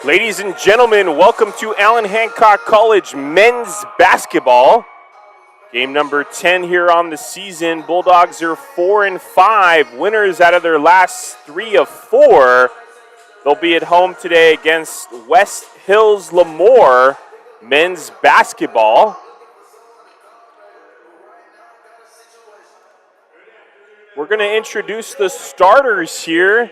Ladies and gentlemen, welcome to Allen Hancock College men's basketball. Game number 10 here on the season. Bulldogs are 4-5, winners out of their last 3 of 4. They'll be at home today against West Hills Lemoore men's basketball. We're going to introduce the starters here.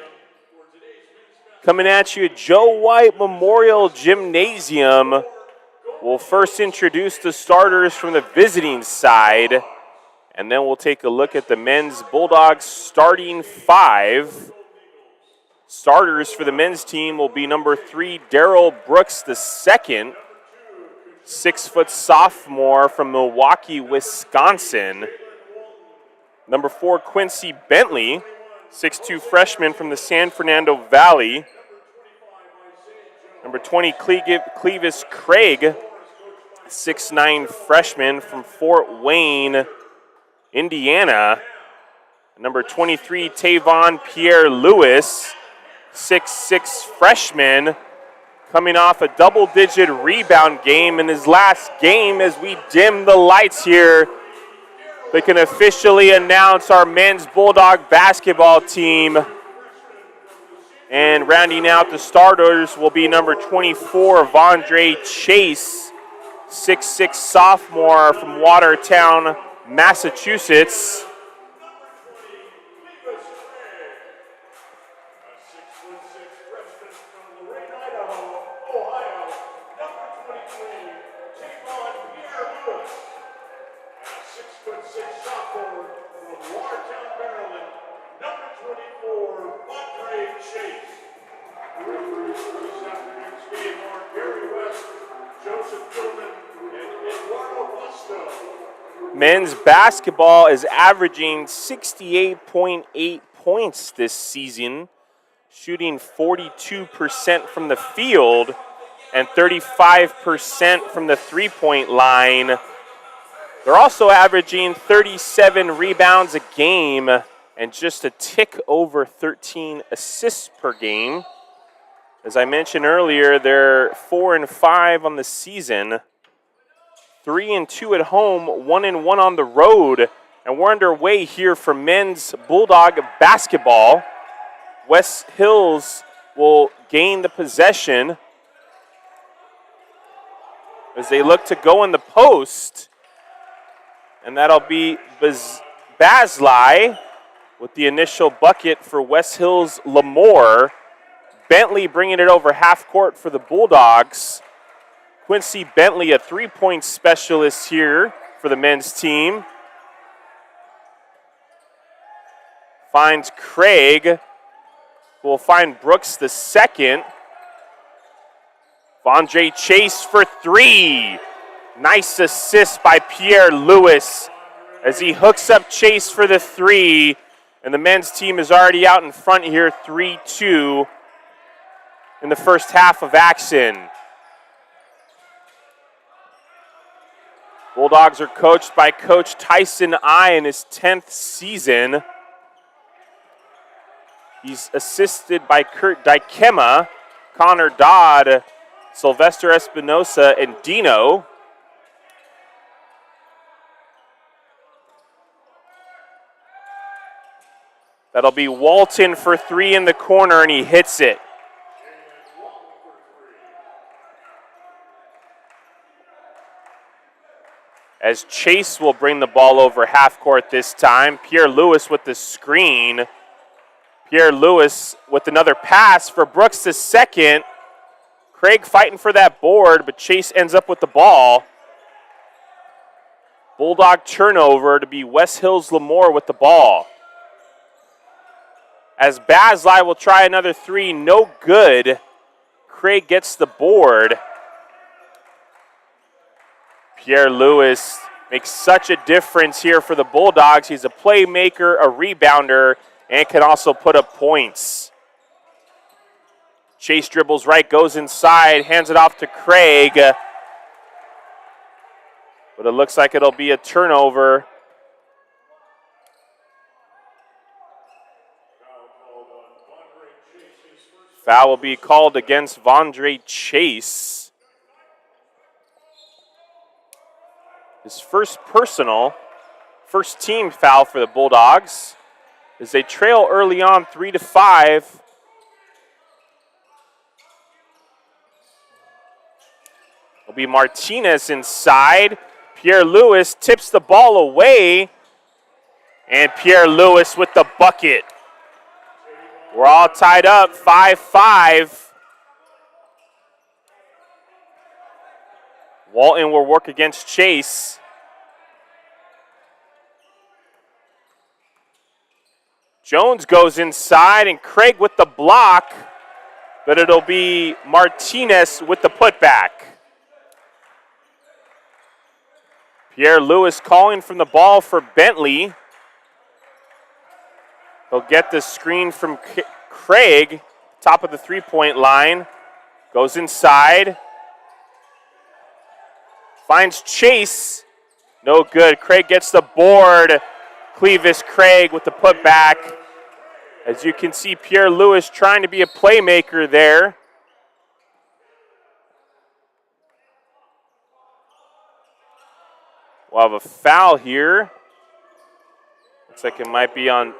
Coming at you at Joe White Memorial Gymnasium. We'll first introduce the starters from the visiting side, and then we'll take a look at the men's Bulldogs starting 5. Starters for the men's team will be number 3, Darrell Brooks II, 6-foot sophomore from Milwaukee, Wisconsin. Number 4, Quincy Bentley, 6'2" freshman from the San Fernando Valley. Number 20, Clevis Craig, 6'9" freshman from Fort Wayne, Indiana. Number 23, Tavon Pierre-Louis, 6'6" freshman, coming off a double-digit rebound game in his last game. As we dim the lights here, they can officially announce our men's Bulldog basketball team. And rounding out the starters will be number 24, Vondre Chase, 6'6" sophomore from Watertown, Massachusetts. Men's basketball is averaging 68.8 points this season, shooting 42% from the field and 35% from the three-point line. They're also averaging 37 rebounds a game and just a tick over 13 assists per game. As I mentioned earlier, they're 4-5 on the season. 3-2 at home, 1-1 on the road, and we're underway here for men's Bulldog basketball. West Hills will gain the possession as they look to go in the post, and that'll be Basley with the initial bucket for West Hills Lemoore. Bentley bringing it over half court for the Bulldogs. Quincy Bentley, a three-point specialist here for the men's team. Finds Craig, who will find Brooks the second. Vondre Chase for 3. Nice assist by Pierre-Louis as he hooks up Chase for the 3. And the men's team is already out in front here, 3-2 in the first half of action. Bulldogs are coached by Coach Tyson I in his 10th season. He's assisted by Kurt Dykema, Connor Dodd, Sylvester Espinosa, and Dino. That'll be Walton for 3 in the corner, and he hits it. As Chase will bring the ball over half court this time. Pierre-Louis with the screen. Pierre-Louis with another pass for Brooks the second. Craig fighting for that board, but Chase ends up with the ball. Bulldog turnover to be West Hills Lemoore with the ball. As Basley will try another 3, no good. Craig gets the board. Pierre-Louis makes such a difference here for the Bulldogs. He's a playmaker, a rebounder, and can also put up points. Chase dribbles right, goes inside, hands it off to Craig. But it looks like it'll be a turnover. Foul will be called against Vondre Chase. His first personal, first team foul for the Bulldogs as they trail early on 3-5. It'll be Martinez inside. Pierre Lewis tips the ball away. And Pierre Lewis with the bucket. We're all tied up, 5-5. Walton will work against Chase. Jones goes inside, and Craig with the block, but it'll be Martinez with the putback. Pierre Lewis calling from the ball for Bentley. He'll get the screen from Craig, top of the three-point line. Goes inside. Finds Chase. No good. Craig gets the board. Clevis Craig with the putback. As you can see, Pierre Lewis trying to be a playmaker there. We'll have a foul here. Looks like it might be on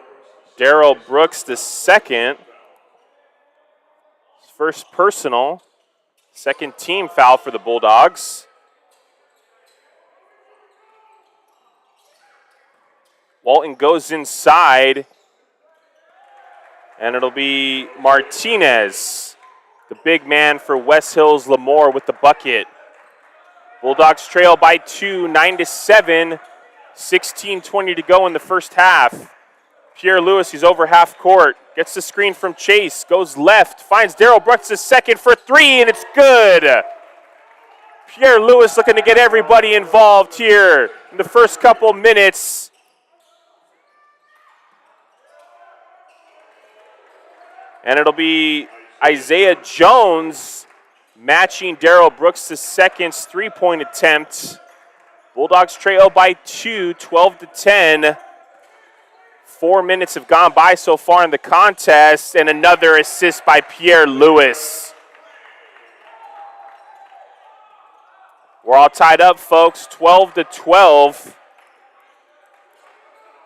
Darrell Brooks, the second. His first personal. Second team foul for the Bulldogs. Walton goes inside. And it'll be Martinez, the big man for West Hills Lemoore with the bucket. Bulldogs trail by 2, 9-7, 16:20 to go in the first half. Pierre Lewis, he's over half court, gets the screen from Chase, goes left, finds Darrell Brooks the second for three, and it's good. Pierre Lewis looking to get everybody involved here in the first couple minutes. And it'll be Isaiah Jones matching Darrell Brooks' second's three-point attempt. Bulldogs trail by 2, 12-10. 4 minutes have gone by so far in the contest, and another assist by Pierre Lewis. We're all tied up, folks, 12-12.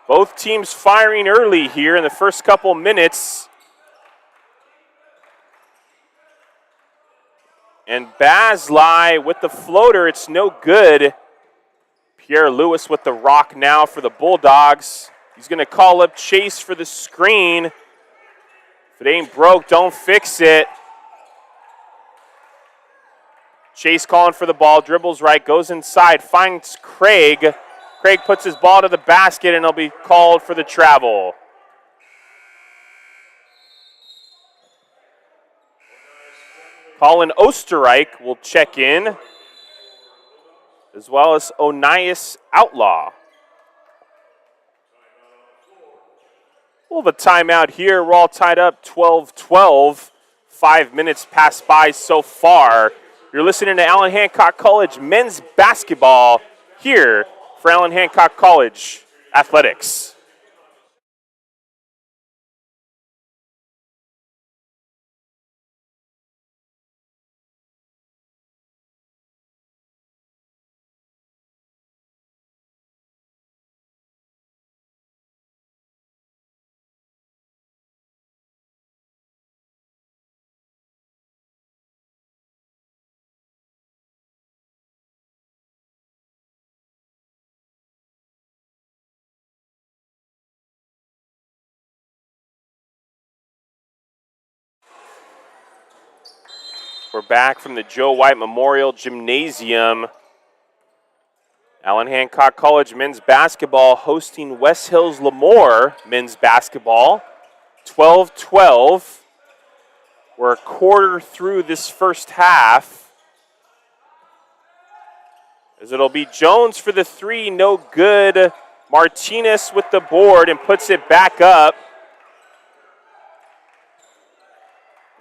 Both teams firing early here in the first couple minutes. And Basley with the floater, it's no good. Pierre Lewis with the rock now for the Bulldogs. He's going to call up Chase for the screen. If it ain't broke, don't fix it. Chase calling for the ball, dribbles right, goes inside, finds Craig. Craig puts his ball to the basket, and he'll be called for the travel. Colin Osterreich will check in, as well as Onias Outlaw. We'll have a timeout here. We're all tied up 12-12. 5 minutes passed by so far. You're listening to Allen Hancock College men's basketball here for Allen Hancock College Athletics. We're back from the Joe White Memorial Gymnasium. Allen Hancock College men's basketball hosting West Hills Lemoore men's basketball. 12-12. We're a quarter through this first half. As it'll be Jones for the three, no good. Martinez with the board and puts it back up.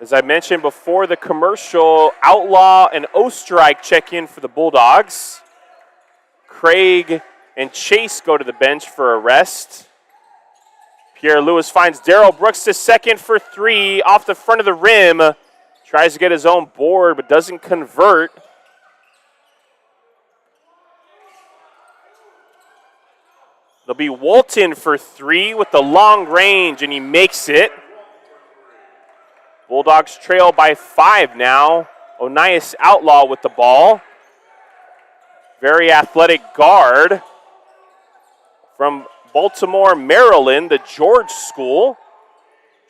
As I mentioned before the commercial, Outlaw and Osterreich check in for the Bulldogs. Craig and Chase go to the bench for a rest. Pierre Lewis finds Darrell Brooks to second for three off the front of the rim. Tries to get his own board, but doesn't convert. There'll be Walton for three with the long range, and he makes it. Bulldogs trail by 5 now. Onias Outlaw with the ball. Very athletic guard from Baltimore, Maryland, the George School,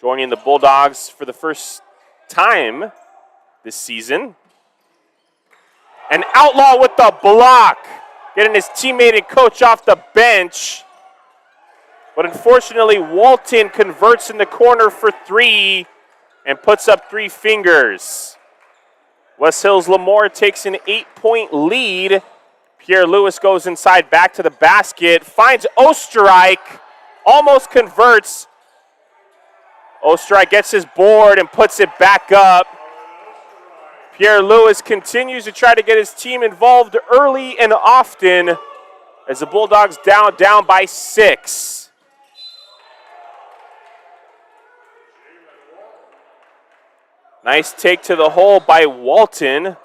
joining the Bulldogs for the first time this season. And Outlaw with the block, getting his teammate and coach off the bench. But unfortunately, Walton converts in the corner for three and puts up 3 fingers. West Hills Lemoore takes an 8-point lead. Pierre Lewis goes inside back to the basket, finds Osterreich, almost converts. Osterreich gets his board and puts it back up. Pierre Lewis continues to try to get his team involved early and often as the Bulldogs down by 6. Nice take to the hole by Walton.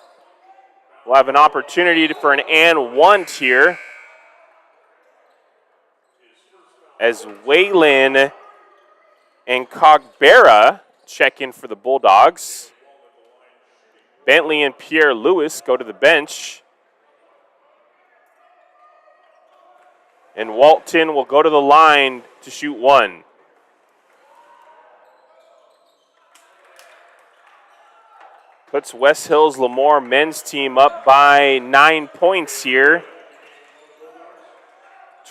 We'll have an opportunity for an and one here as Whalen and Cogbera check in for the Bulldogs. Bentley and Pierre Lewis go to the bench. And Walton will go to the line to shoot one. Puts West Hills Lemoore men's team up by 9 points here.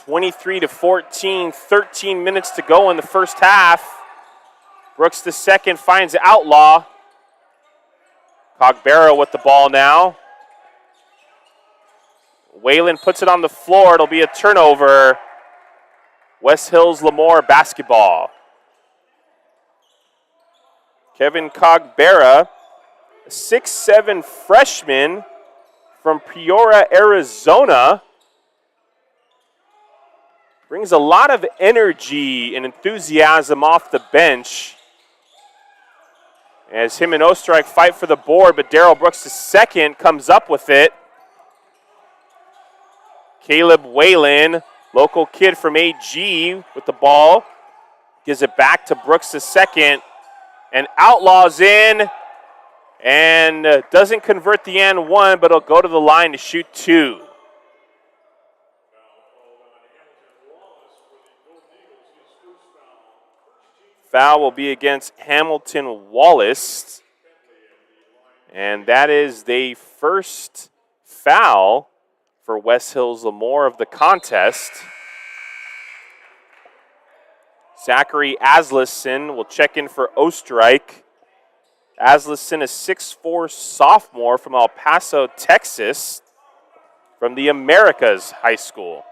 23-14, 13 minutes to go in the first half. Brooks the second finds Outlaw. Cogbera with the ball now. Whalen puts it on the floor. It'll be a turnover. West Hills Lemoore basketball. Kevin Cogbera, a 6'7" freshman from Peoria, Arizona. Brings a lot of energy and enthusiasm off the bench as him and Osterreich fight for the board, but Darrell Brooks the second comes up with it. Caleb Whalen, local kid from AG with the ball, gives it back to Brooks the second, and Outlaw's in and doesn't convert the and one, but he'll go to the line to shoot 2. Foul will be against Hamilton Wallace. And that is the first foul for West Hills Lemoore of the contest. Zachary Asleson will check in for Osterreich. Asleson, a 6'4" sophomore from El Paso, Texas, from the Americas High School.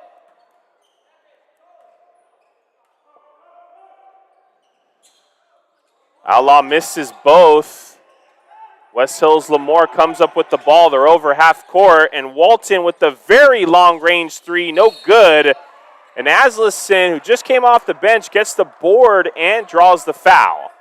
Outlaw misses both. West Hills Lemoore comes up with the ball. They're over half court, and Walton with the very long range three, no good. And Asleson, who just came off the bench, gets the board and draws the foul.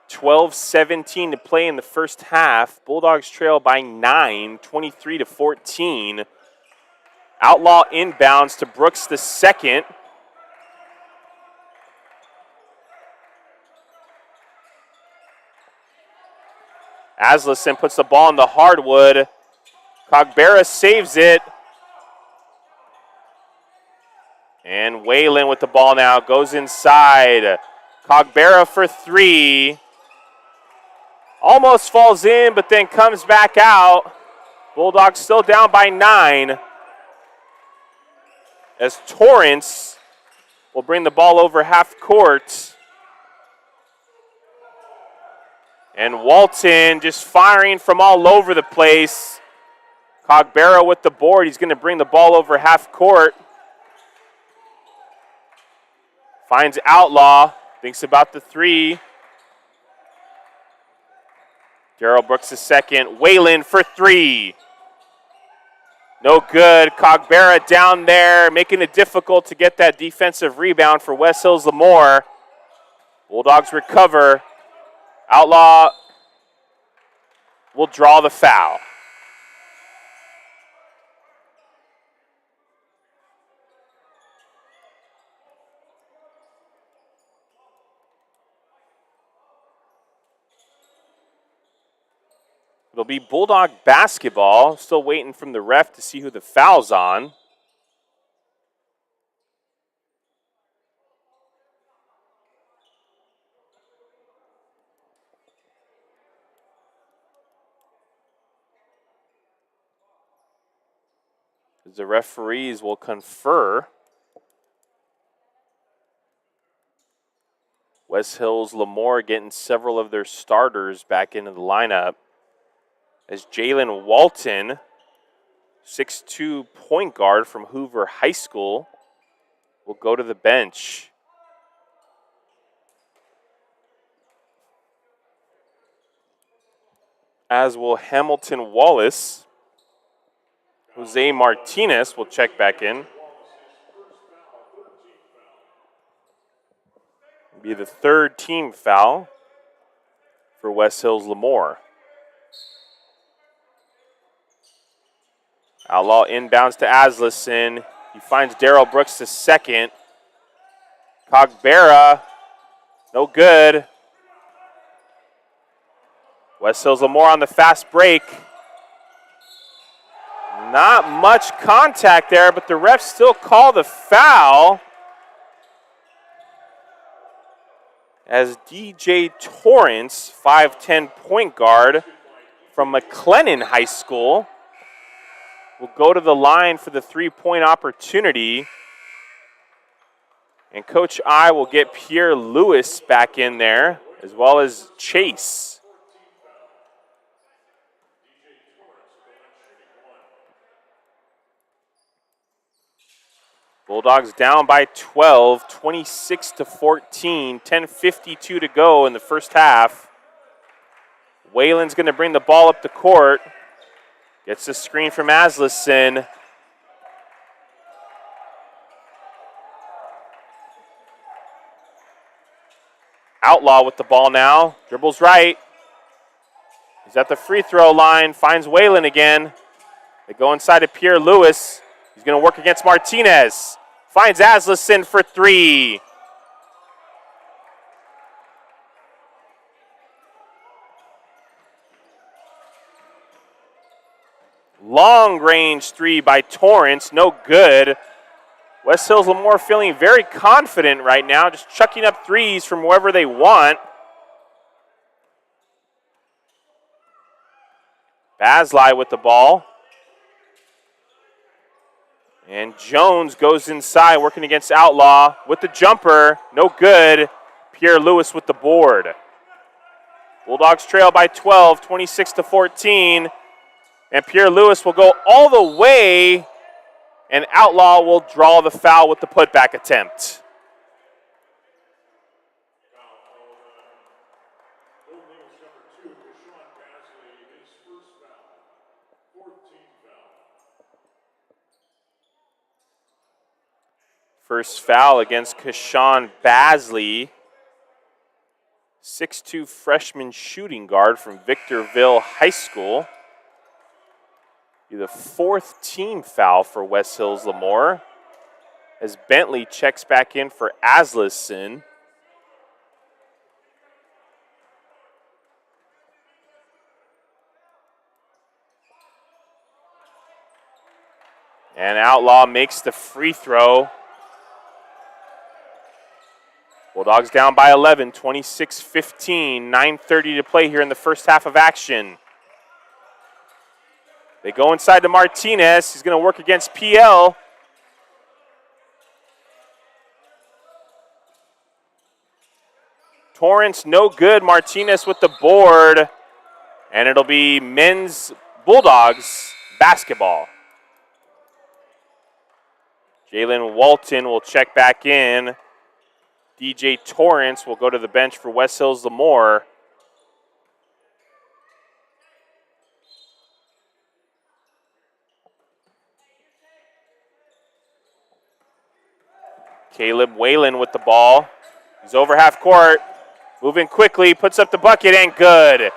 .12:17 to play in the first half. Bulldogs trail by 9, 23-14. Outlaw inbounds to Brooks the second. Asleson puts the ball in the hardwood. Cogbera saves it. And Whalen with the ball now goes inside. Cogbera for three. Almost falls in, but then comes back out. Bulldogs still down by 9. As Torrance will bring the ball over half court. And Walton just firing from all over the place. Cogbera with the board. He's going to bring the ball over half court. Finds Outlaw. Thinks about the three. Darrell Brooks the second. Whalen for three. No good. Cogbera down there, making it difficult to get that defensive rebound for West Hills Lemoore. Bulldogs recover. Outlaw will draw the foul. It'll be Bulldog basketball. Still waiting from the ref to see who the foul's on. The referees will confer. West Hills Lemoore getting several of their starters back into the lineup as Jalen Walton, 6'2" point guard from Hoover High School, will go to the bench. As will Hamilton Wallace. Jose Martinez will check back in. It'll be the third team foul for West Hills Lemoore. Outlaw inbounds to Aslison. He finds Darrell Brooks the second. Cogbera, no good. West Hills Lemoore on the fast break. Not much contact there, but the refs still call the foul as DJ Torrance, 5'10" point guard from McLennan High School, will go to the line for the three-point opportunity. And Coach I will get Pierre Lewis back in there, as well as Chase. Bulldogs down by 12, 26-14, 10:52 to go in the first half. Whalen's going to bring the ball up the court. Gets the screen from Aslison. Outlaw with the ball now. Dribbles right. He's at the free throw line. Finds Whalen again. They go inside to Pierre Lewis. He's going to work against Martinez. Finds Aslison for three. Long range three by Torrance, no good. West Hills Lemoore feeling very confident right now, just chucking up threes from wherever they want. Basley with the ball. And Jones goes inside, working against Outlaw with the jumper. No good. Pierre Lewis with the board. Bulldogs trail by 12, 26-14. And Pierre Lewis will go all the way, and Outlaw will draw the foul with the putback attempt. First foul against Kashawn Basley, 6'2" freshman shooting guard from Victorville High School. Be the fourth team foul for West Hills Lemoore as Bentley checks back in for Aslison. And Outlaw makes the free throw. Bulldogs down by 11, 26-15, 9:30 to play here in the first half of action. They go inside to Martinez. He's going to work against PL. Torrance, no good. Martinez with the board. And it'll be men's Bulldogs basketball. Jalen Walton will check back in. DJ Torrance will go to the bench for West Hills Lemoore. Caleb Whalen with the ball. He's over half court. Moving quickly, puts up the bucket, and good.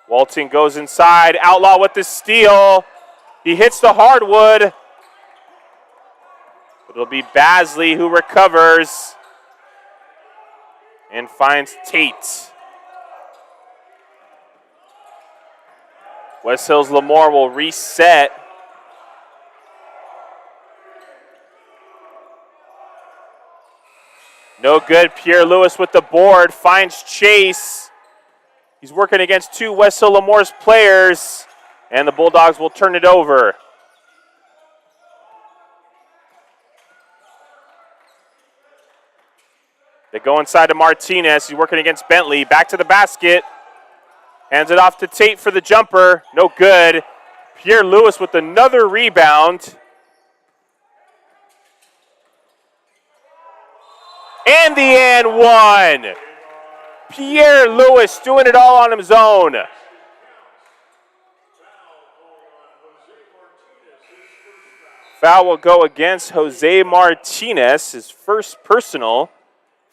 Walton goes inside. Outlaw with the steal. He hits the hardwood. It'll be Basley who recovers and finds Tate. West Hills Lemoore will reset. No good. Pierre Lewis with the board. Finds Chase. He's working against two West Hill Lemoore's players. And the Bulldogs will turn it over. They go inside to Martinez. He's working against Bentley. Back to the basket. Hands it off to Tate for the jumper. No good. Pierre Lewis with another rebound. And the and one. Pierre Lewis doing it all on his own. Foul will go against Jose Martinez, his first personal.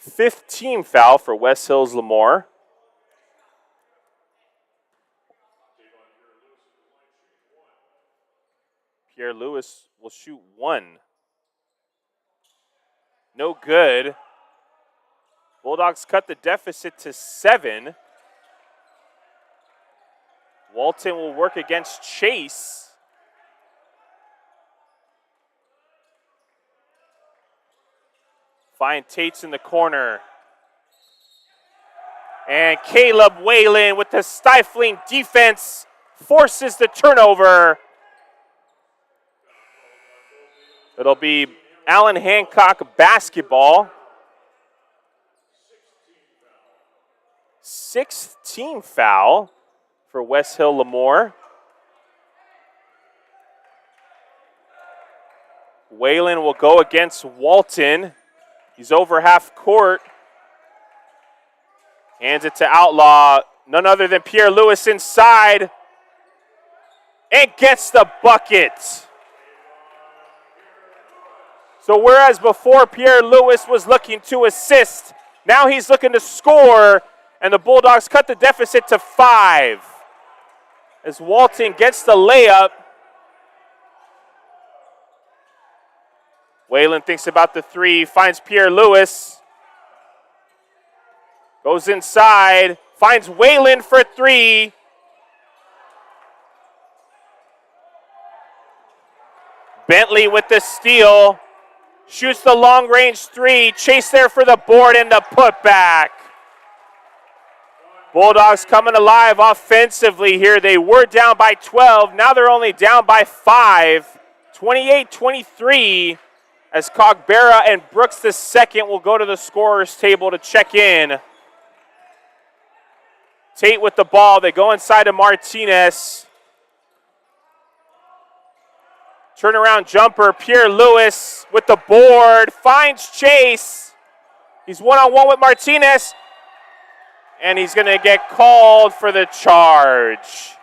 5th team foul for West Hills Lemoore. Pierre Lewis will shoot 1. No good. Bulldogs cut the deficit to 7. Walton will work against Chase. Find Tate's in the corner. And Caleb Whalen with the stifling defense forces the turnover. It'll be Allen Hancock basketball. 6th team foul for West Hill Lemoore. Whalen will go against Walton. He's over half court. Hands it to Outlaw. None other than Pierre Lewis inside. And gets the bucket. So whereas before Pierre Lewis was looking to assist, now he's looking to score, and the Bulldogs cut the deficit to 5. As Walton gets the layup. Whalen thinks about the 3, finds Pierre Lewis. Goes inside, finds Whalen for 3. Bentley with the steal. Shoots the long-range 3. Chase there for the board and the putback. Bulldogs coming alive offensively here. They were down by 12. Now they're only down by 5. 28-23 as Cogbera and Brooks II will go to the scorer's table to check in. Tate with the ball. They go inside to Martinez. Turnaround jumper, Pierre Lewis with the board, finds Chase. He's one-on-one with Martinez, and he's going to get called for the charge.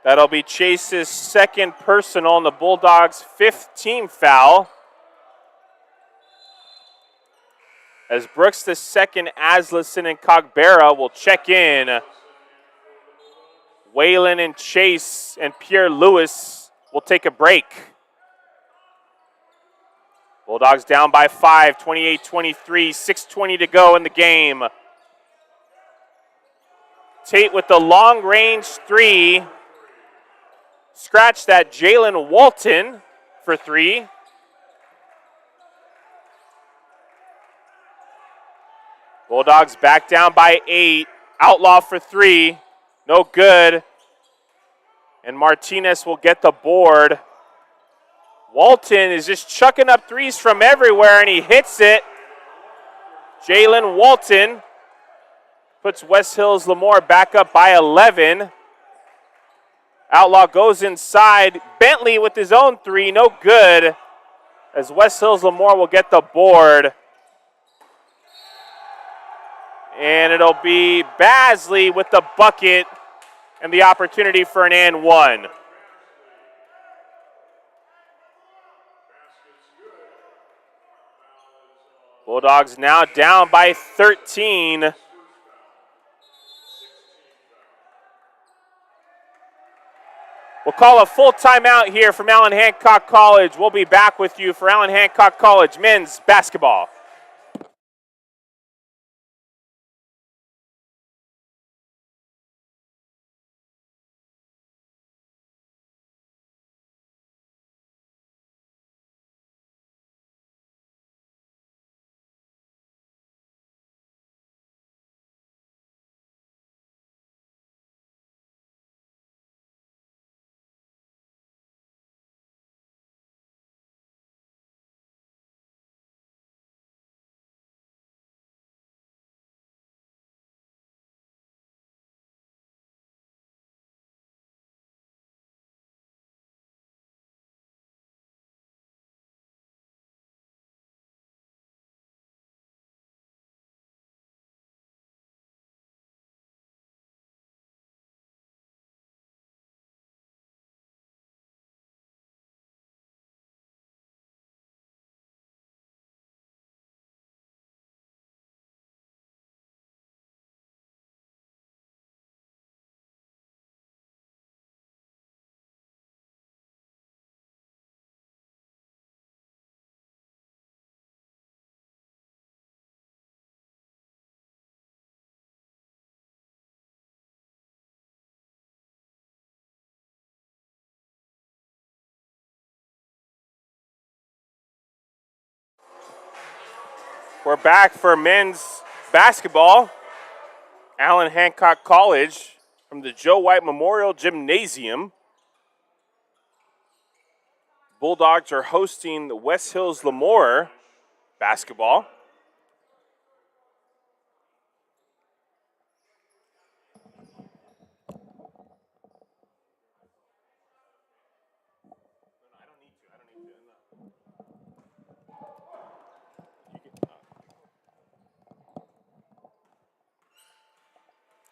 That'll be Chase's 2nd personal and the Bulldogs' 5th team foul. As Brooks II, Aslison, and Cogbera will check in. Whalen and Chase and Pierre Lewis will take a break. Bulldogs down by 5, 28-23, 6:20 to go in the game. Tate with the long-range 3. Scratch that, Jalen Walton for 3. Bulldogs back down by 8. Outlaw for 3. No good. And Martinez will get the board. Walton is just chucking up 3s from everywhere, and he hits it. Jalen Walton puts West Hills Lemoore back up by 11. Outlaw goes inside. Bentley with his own three, no good. As West Hills Lemoore will get the board. And it'll be Basley with the bucket and the opportunity for an and one. Bulldogs now down by 13. We'll call a full timeout here from Allen Hancock College. We'll be back with you for Allen Hancock College men's basketball. We're back for men's basketball. Allen Hancock College from the Joe White Memorial Gymnasium. Bulldogs are hosting the West Hills Lemoore basketball.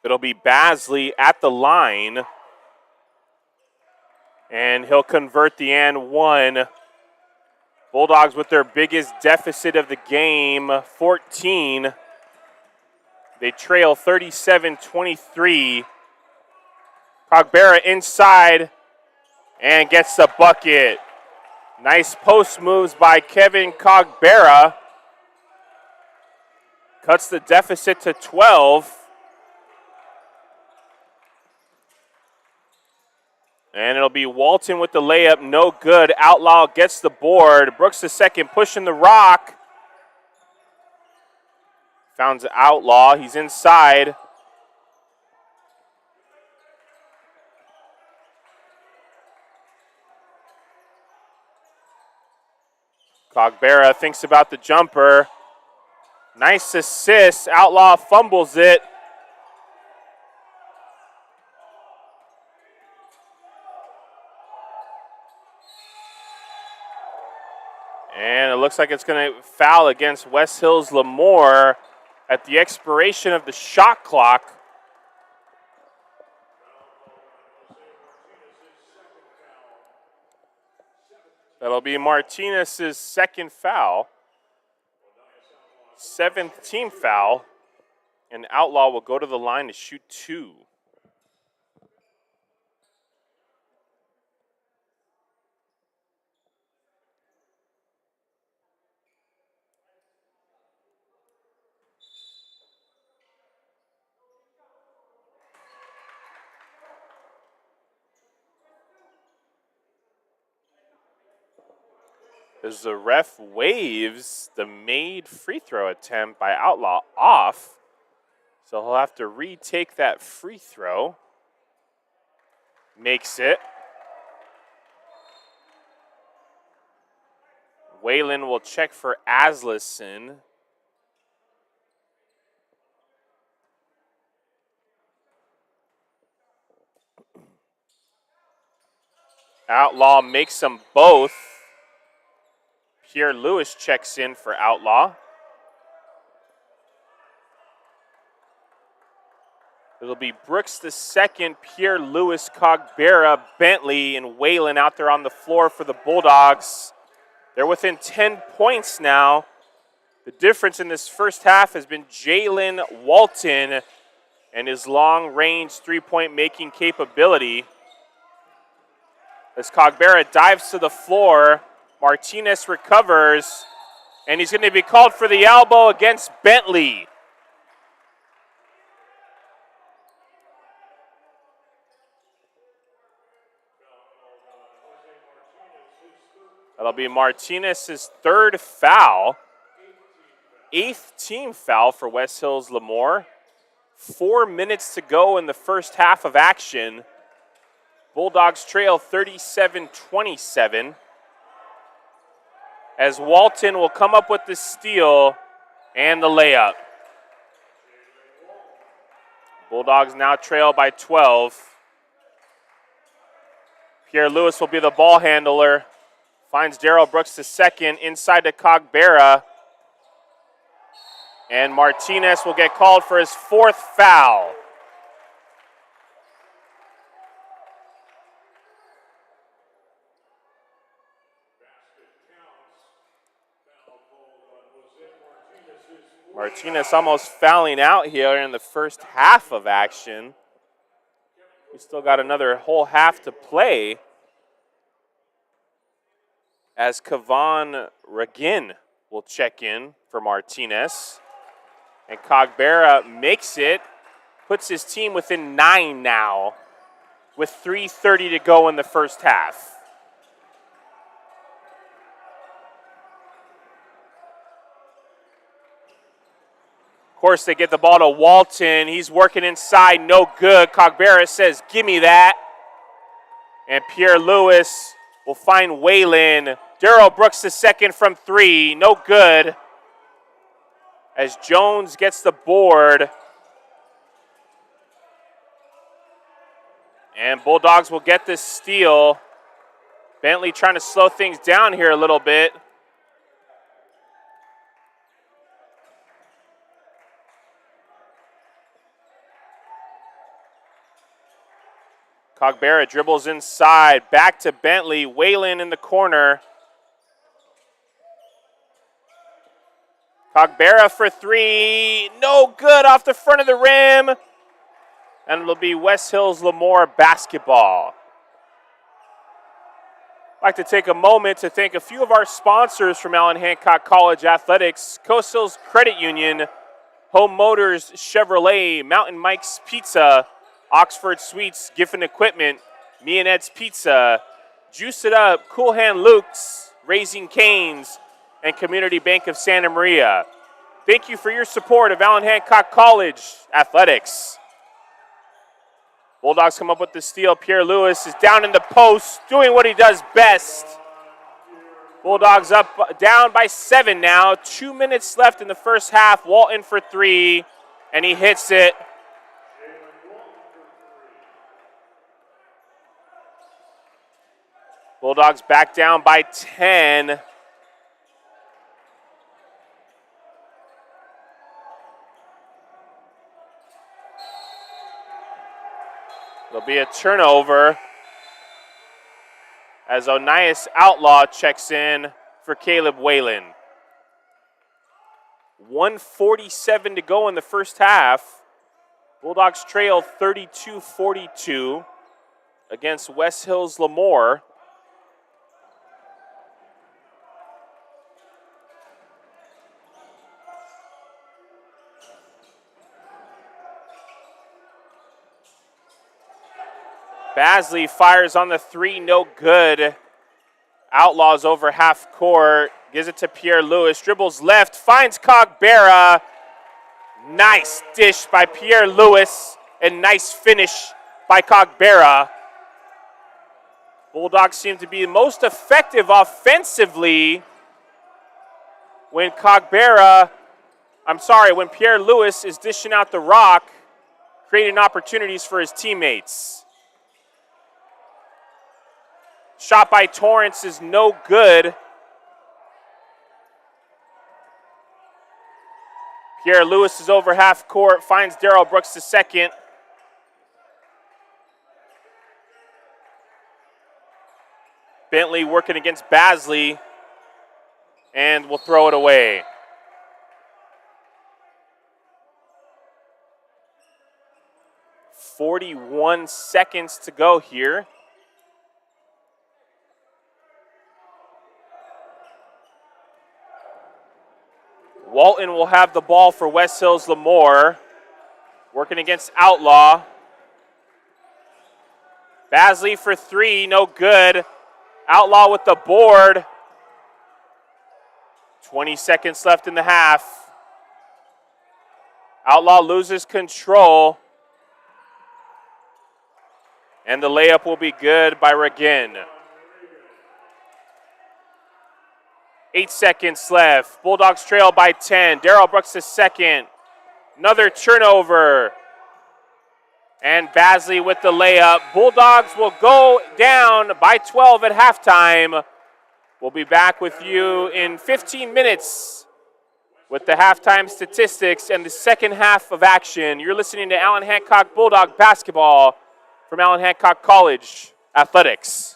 It'll be Basley at the line. And he'll convert the and one. Bulldogs with their biggest deficit of the game, 14. They trail 37-23. Cogbera inside and gets the bucket. Nice post moves by Kevin Cogbera. Cuts the deficit to 12. And it'll be Walton with the layup, no good. Outlaw gets the board. Brooks the second, pushing the rock. Found Outlaw, he's inside. Cogbera thinks about the jumper. Nice assist, Outlaw fumbles it. And it looks like it's going to foul against West Hills Lemoore at the expiration of the shot clock. That'll be Martinez's second foul. 7th team foul. And Outlaw will go to the line to shoot two. As the ref waves the made free throw attempt by Outlaw off. So he'll have to retake that free throw. Makes it. Whalen will check for Aslison. Outlaw makes them both. Pierre Lewis checks in for Outlaw. It'll be Brooks the second, Pierre Lewis, Cogbera, Bentley, and Whalen out there on the floor for the Bulldogs. They're within 10 points now. The difference in this first half has been Jalen Walton and his long-range three-point making capability. As Cogbera dives to the floor, Martinez recovers, and he's going to be called for the elbow against Bentley. That'll be Martinez's third foul. 8th team foul for West Hills Lemoore. 4 minutes to go in the first half of action. Bulldogs trail 37-27. As Walton will come up with the steal and the layup. Bulldogs now trail by 12. Pierre Lewis will be the ball handler. Finds Darrell Brooks the second inside to Cogbera. And Martinez will get called for his 4th foul. Martinez almost fouling out here in the first half of action. We still got another whole half to play. As Kavan Regin will check in for Martinez. And Cogbera makes it, puts his team within 9 now with 3:30 to go in the first half. Of course, they get the ball to Walton. He's working inside, no good. Cogbera says, give me that. And Pierre Lewis will find Whalen. Darrell Brooks the second from 3, no good. As Jones gets the board. And Bulldogs will get this steal. Bentley trying to slow things down here a little bit. Cogbera dribbles inside, back to Bentley, Whalen in the corner. Cogbera for 3, no good off the front of the rim. And it'll be West Hills Lemoore basketball. I'd like to take a moment to thank a few of our sponsors from Allen Hancock College Athletics: Coast Hills Credit Union, Home Motors Chevrolet, Mountain Mike's Pizza, Oxford Sweets Gift and Equipment, Me and Ed's Pizza, Juice It Up, Cool Hand Luke's, Raising Cane's, and Community Bank of Santa Maria. Thank you for your support of Allen Hancock College Athletics. Bulldogs come up with the steal. Pierre Lewis is down in the post, doing what he does best. Bulldogs down by 7 now. 2 minutes left in the first half. Walton for 3, and he hits it. Bulldogs back down by 10. There'll be a turnover as Onias Outlaw checks in for Caleb Whalen. 1:47 to go in the first half. Bulldogs trail 32-42 against West Hills Lemoore. Basley fires on the 3, no good. Outlaws over half court, gives it to Pierre Lewis, dribbles left, finds Cogbera. Nice dish by Pierre Lewis, and nice finish by Cogbera. Bulldogs seem to be most effective offensively when when Pierre Lewis is dishing out the rock, creating opportunities for his teammates. Shot by Torrance is no good. Pierre Lewis is over half court, finds Darrell Brooks the second. Bentley working against Basley, and will throw it away. .41 seconds to go here. Walton will have the ball for West Hills Lemoore. Working against Outlaw. Basley for three, no good. Outlaw with the board. 20 seconds left in the half. Outlaw loses control. And the layup will be good by Regan. 8 seconds left. Bulldogs trail by 10. Darrell Brooks the second. Another turnover. And Basley with the layup. Bulldogs will go down by 12 at halftime. We'll be back with you in 15 minutes with the halftime statistics and the second half of action. You're listening to Allen Hancock Bulldog basketball from Allen Hancock College Athletics.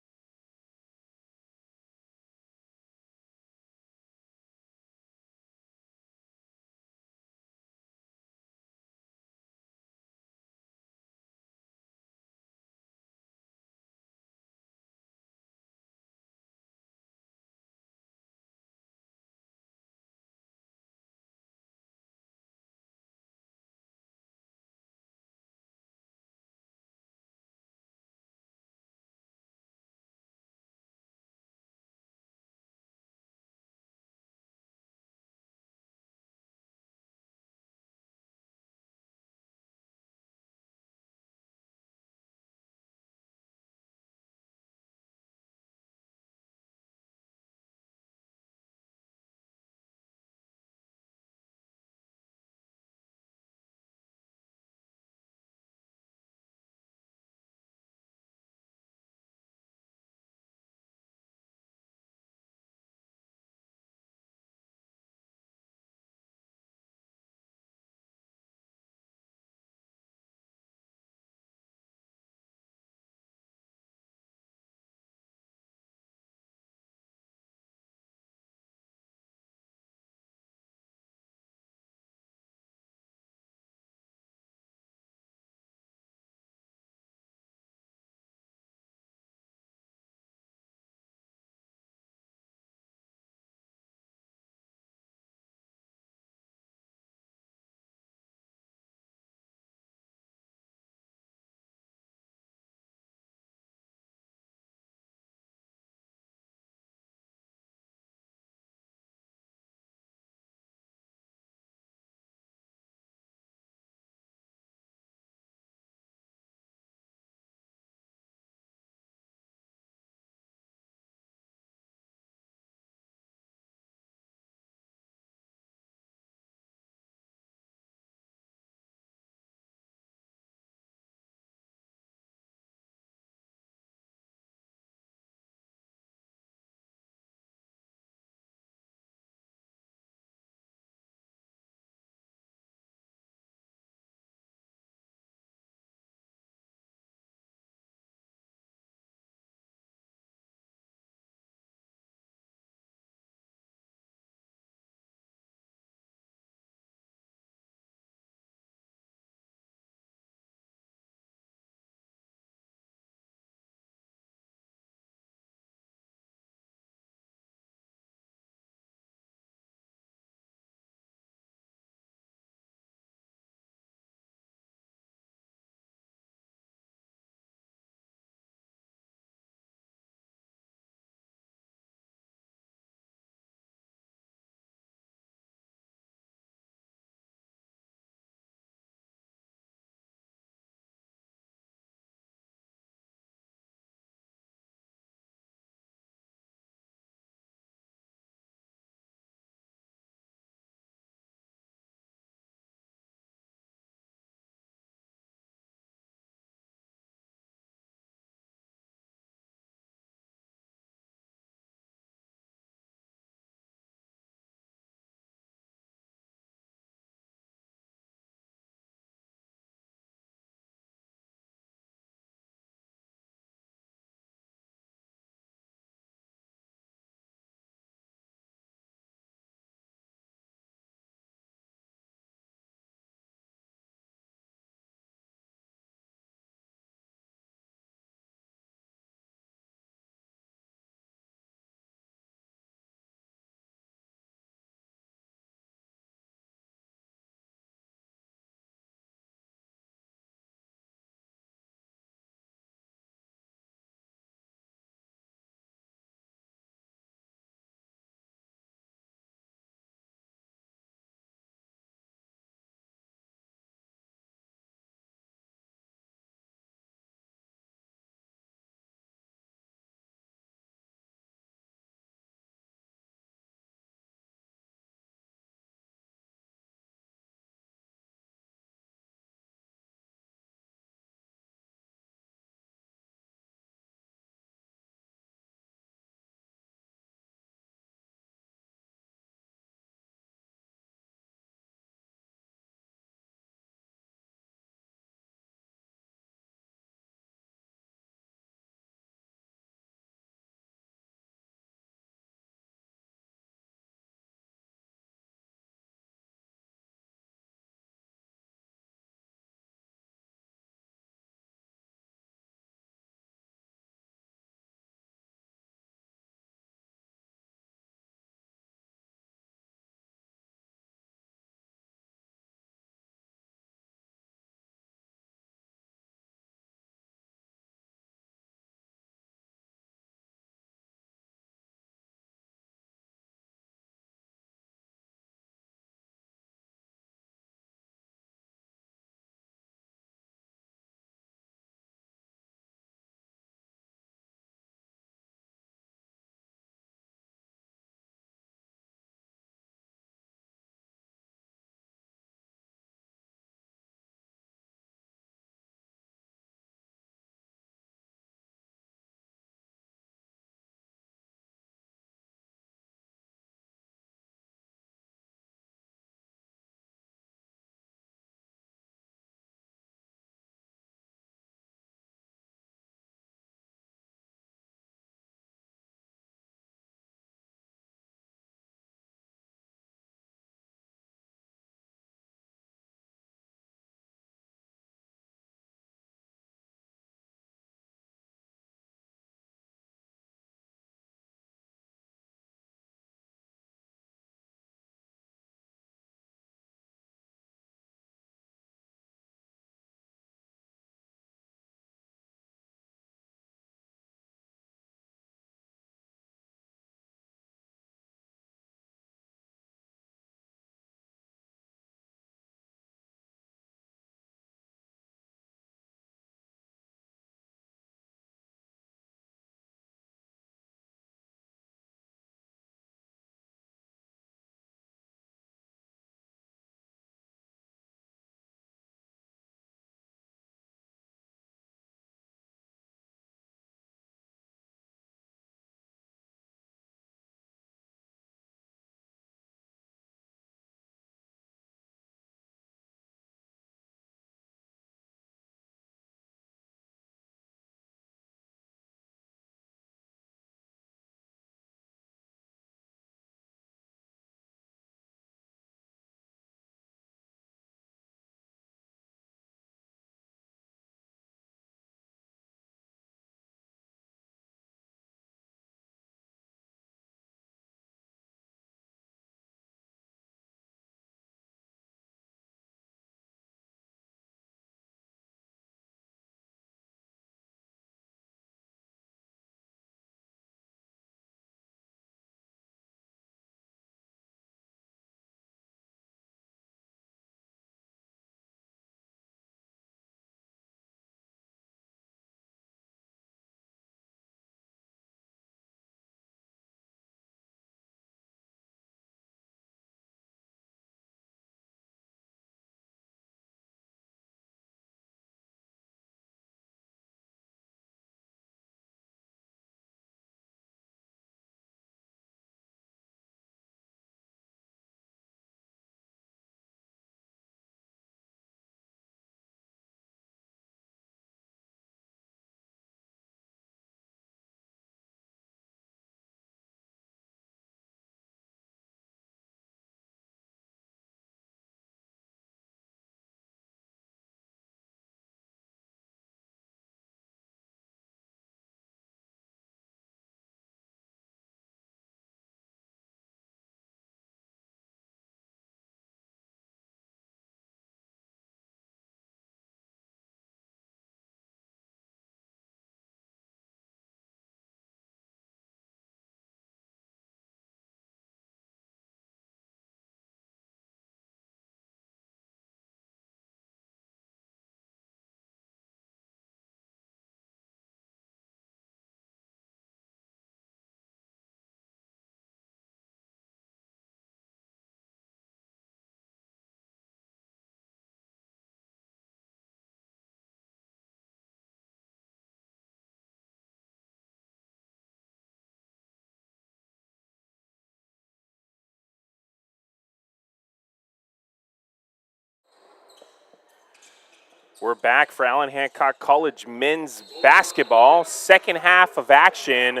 We're back for Allen Hancock College men's basketball. Second half of action.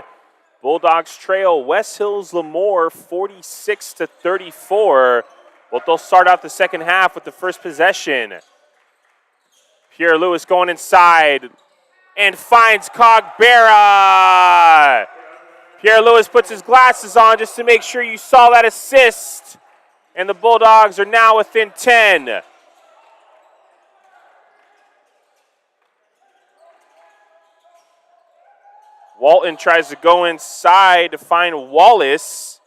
Bulldogs trail West Hills Lemoore 46-34. But they'll start out the second half with the first possession. Pierre Lewis going inside and finds Cogbera. Pierre Lewis puts his glasses on just to make sure you saw that assist. And the Bulldogs are now within 10. Walton tries to go inside to find Wallace.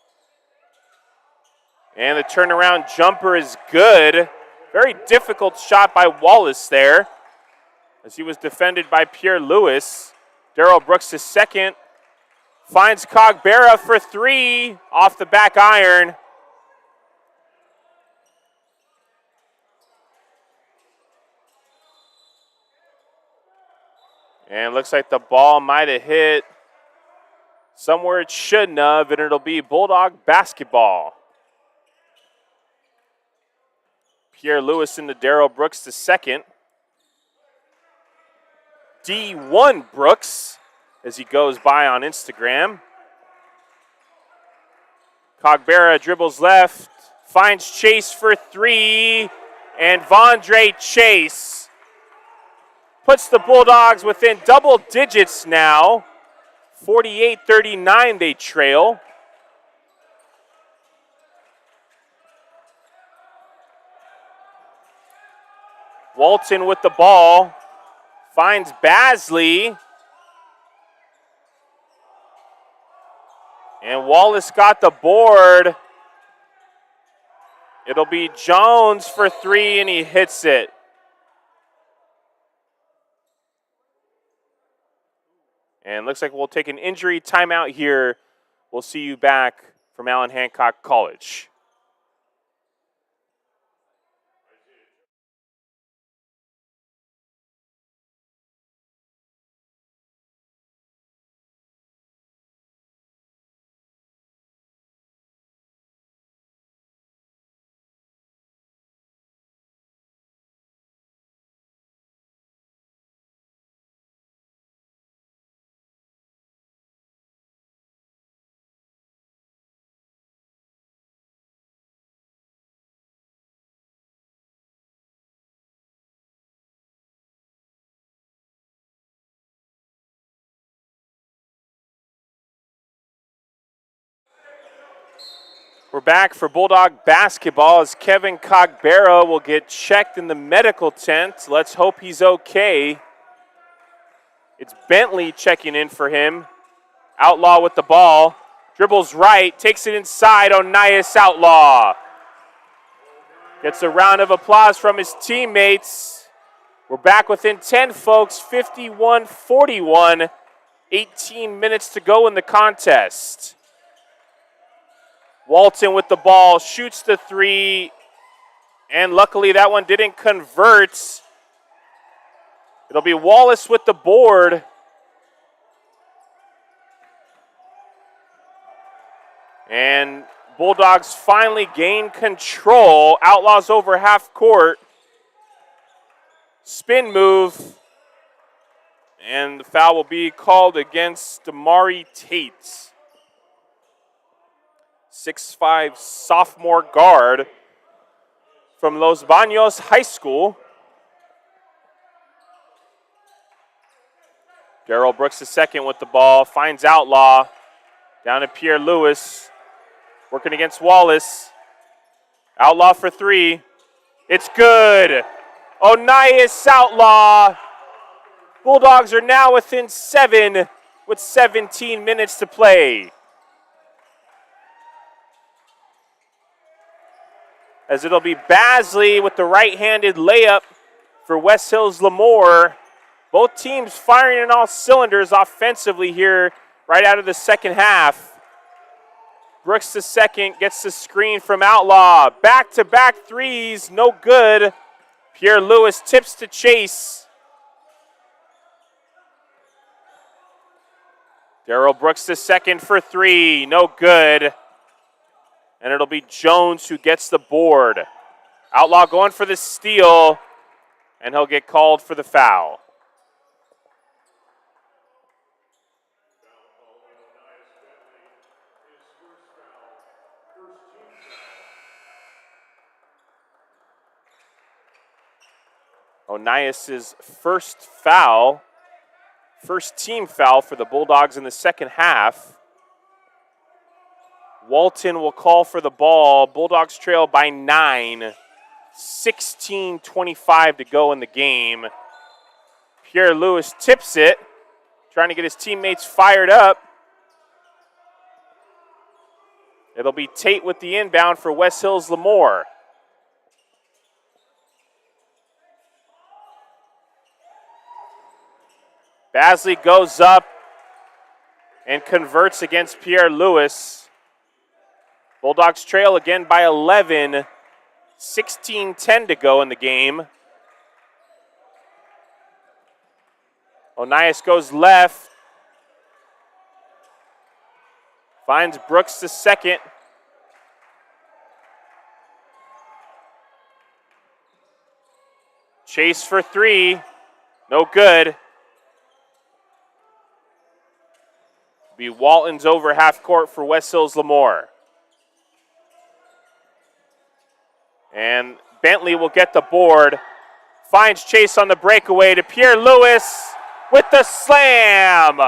And the turnaround jumper is good. Very difficult shot by Wallace there, as he was defended by Pierre Lewis. Darrell Brooks the second. Finds Cogbera for three off the back iron. And looks like the ball might have hit somewhere it shouldn't have, and it'll be Bulldog basketball. Pierre Lewis into Darrell Brooks the second. D1 Brooks as he goes by on Instagram. Cogbera dribbles left, finds Chase for three, and Vondre Chase puts the Bulldogs within double digits now. 48-39 they trail. Walton with the ball. Finds Basley. And Wallace got the board. It'll be Jones for three, and he hits it. And looks like we'll take an injury timeout here. We'll see you back from Allen Hancock College. We're back for Bulldog basketball as Kevin Cogbera will get checked in the medical tent. Let's hope he's okay. It's Bentley checking in for him. Outlaw with the ball. Dribbles right, takes it inside. Onias Outlaw gets a round of applause from his teammates. We're back within 10, folks. 51-41. 18 minutes to go in the contest. Walton with the ball, shoots the three, and luckily that one didn't convert. It'll be Wallace with the board. And Bulldogs finally gain control. Outlaws over half court. Spin move. And the foul will be called against Damari Tate. 6'5" sophomore guard from Los Baños High School. Darrell Brooks the second with the ball, finds Outlaw. Down to Pierre Lewis, working against Wallace. Outlaw for three. It's good. Onias Outlaw. Bulldogs are now within 7 with 17 minutes to play. As it'll be Basley with the right-handed layup for West Hills Lemoore. Both teams firing in all cylinders offensively here right out of the second half. Brooks the second gets the screen from Outlaw. Back-to-back threes, no good. Pierre Lewis tips to Chase. Darrell Brooks the second for three, no good. And it'll be Jones who gets the board. Outlaw going for the steal. and he'll get called for the foul. Onias's first foul, first team foul for the Bulldogs in the second half. Walton will call for the ball. Bulldogs trail by 9. 16:25 to go in the game. Pierre Lewis tips it, trying to get his teammates fired up. It'll be Tate with the inbound for West Hills Lemoore. Basley goes up and converts against Pierre Lewis. Bulldogs trail again by 11. 16:10 to go in the game. Onias goes left. Finds Brooks the second. Chase for three. No good. Be Walton's over half court for West Hills Lemoore. And Bentley will get the board. Finds Chase on the breakaway to Pierre Lewis with the slam.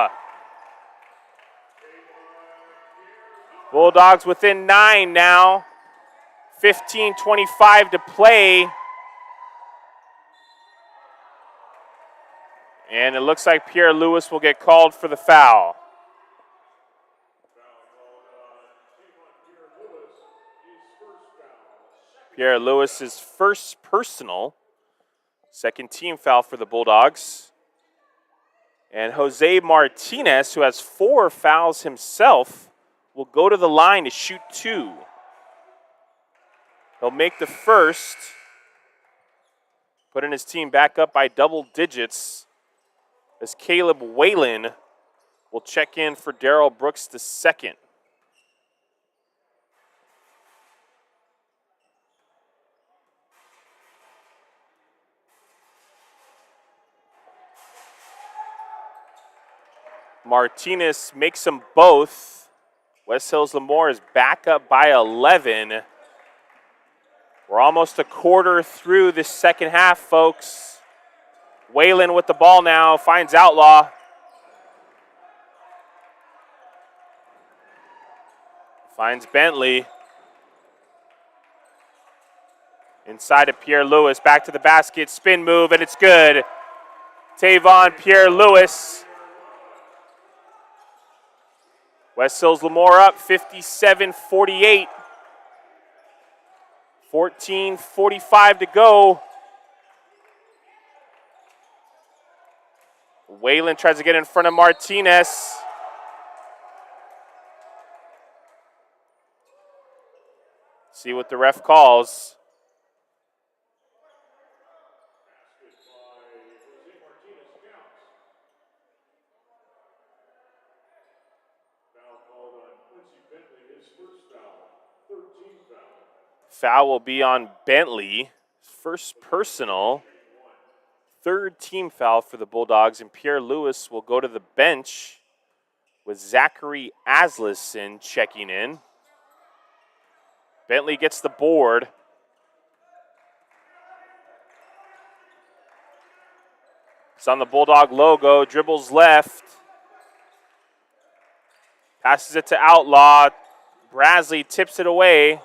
Bulldogs within 9 now. 15:25 to play. And it looks like Pierre Lewis will get called for the foul. Pierre Lewis's first personal, second team foul for the Bulldogs. And Jose Martinez, who has 4 fouls himself, will go to the line to shoot 2. He'll make the first, putting his team back up by double digits, as Caleb Whalen will check in for Darrell Brooks the second. Martinez makes them both. West Hills Lemoore is back up by 11. We're almost a quarter through this second half, folks. Whalen with the ball now, finds Outlaw. Finds Bentley. Inside of Pierre Lewis, back to the basket, spin move, and it's good. Tavon Pierre Lewis. West Hills Lemoore up 57-48. 14:45 to go. Whalen tries to get in front of Martinez. See what the ref calls. Foul will be on Bentley. First personal. Third team foul for the Bulldogs, and Pierre Lewis will go to the bench with Zachary Aslison checking in. Bentley gets the board. It's on the Bulldog logo, dribbles left. Passes it to Outlaw. Brasley tips it away.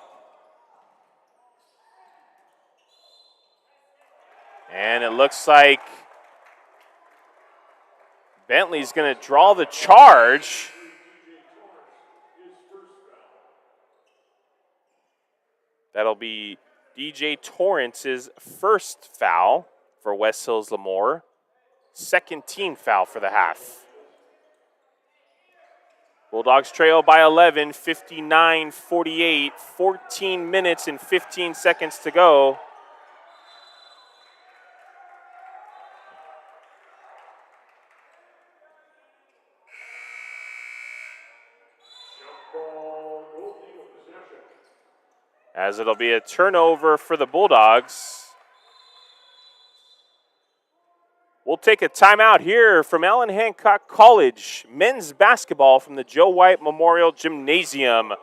And it looks like Bentley's going to draw the charge. That'll be DJ Torrance's first foul for West Hills Lemoore. Second team foul for the half. Bulldogs trail by 11, 59-48, 14 minutes and 15 seconds to go. As it'll be a turnover for the Bulldogs. We'll take a timeout here from Allen Hancock College men's basketball from the Joe White Memorial Gymnasium.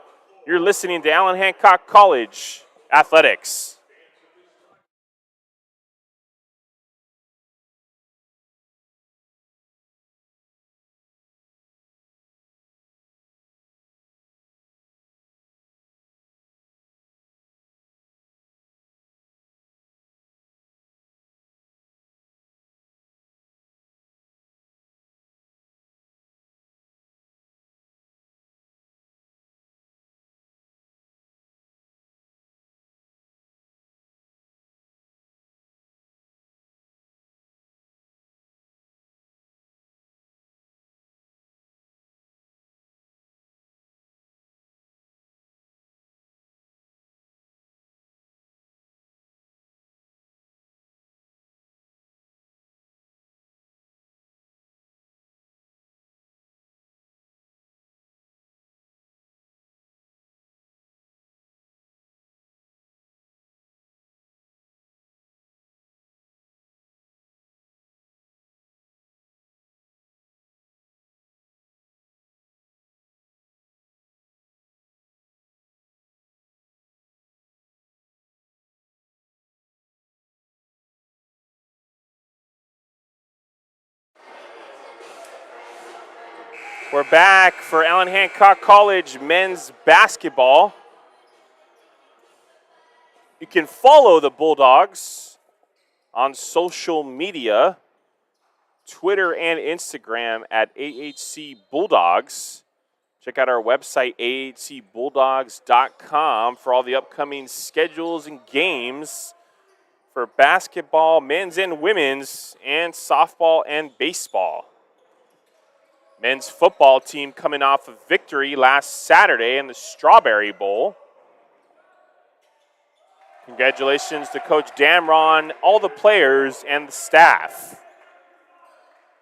You're listening to Allen Hancock College Athletics. We're back for Allen Hancock College men's basketball. You can follow the Bulldogs on social media, Twitter and Instagram at AHC Bulldogs. Check out our website, ahcbulldogs.com, for all the upcoming schedules and games for basketball, men's and women's, and softball and baseball. Men's football team coming off a victory last Saturday in the Strawberry Bowl. Congratulations to Coach Damron, all the players, and the staff.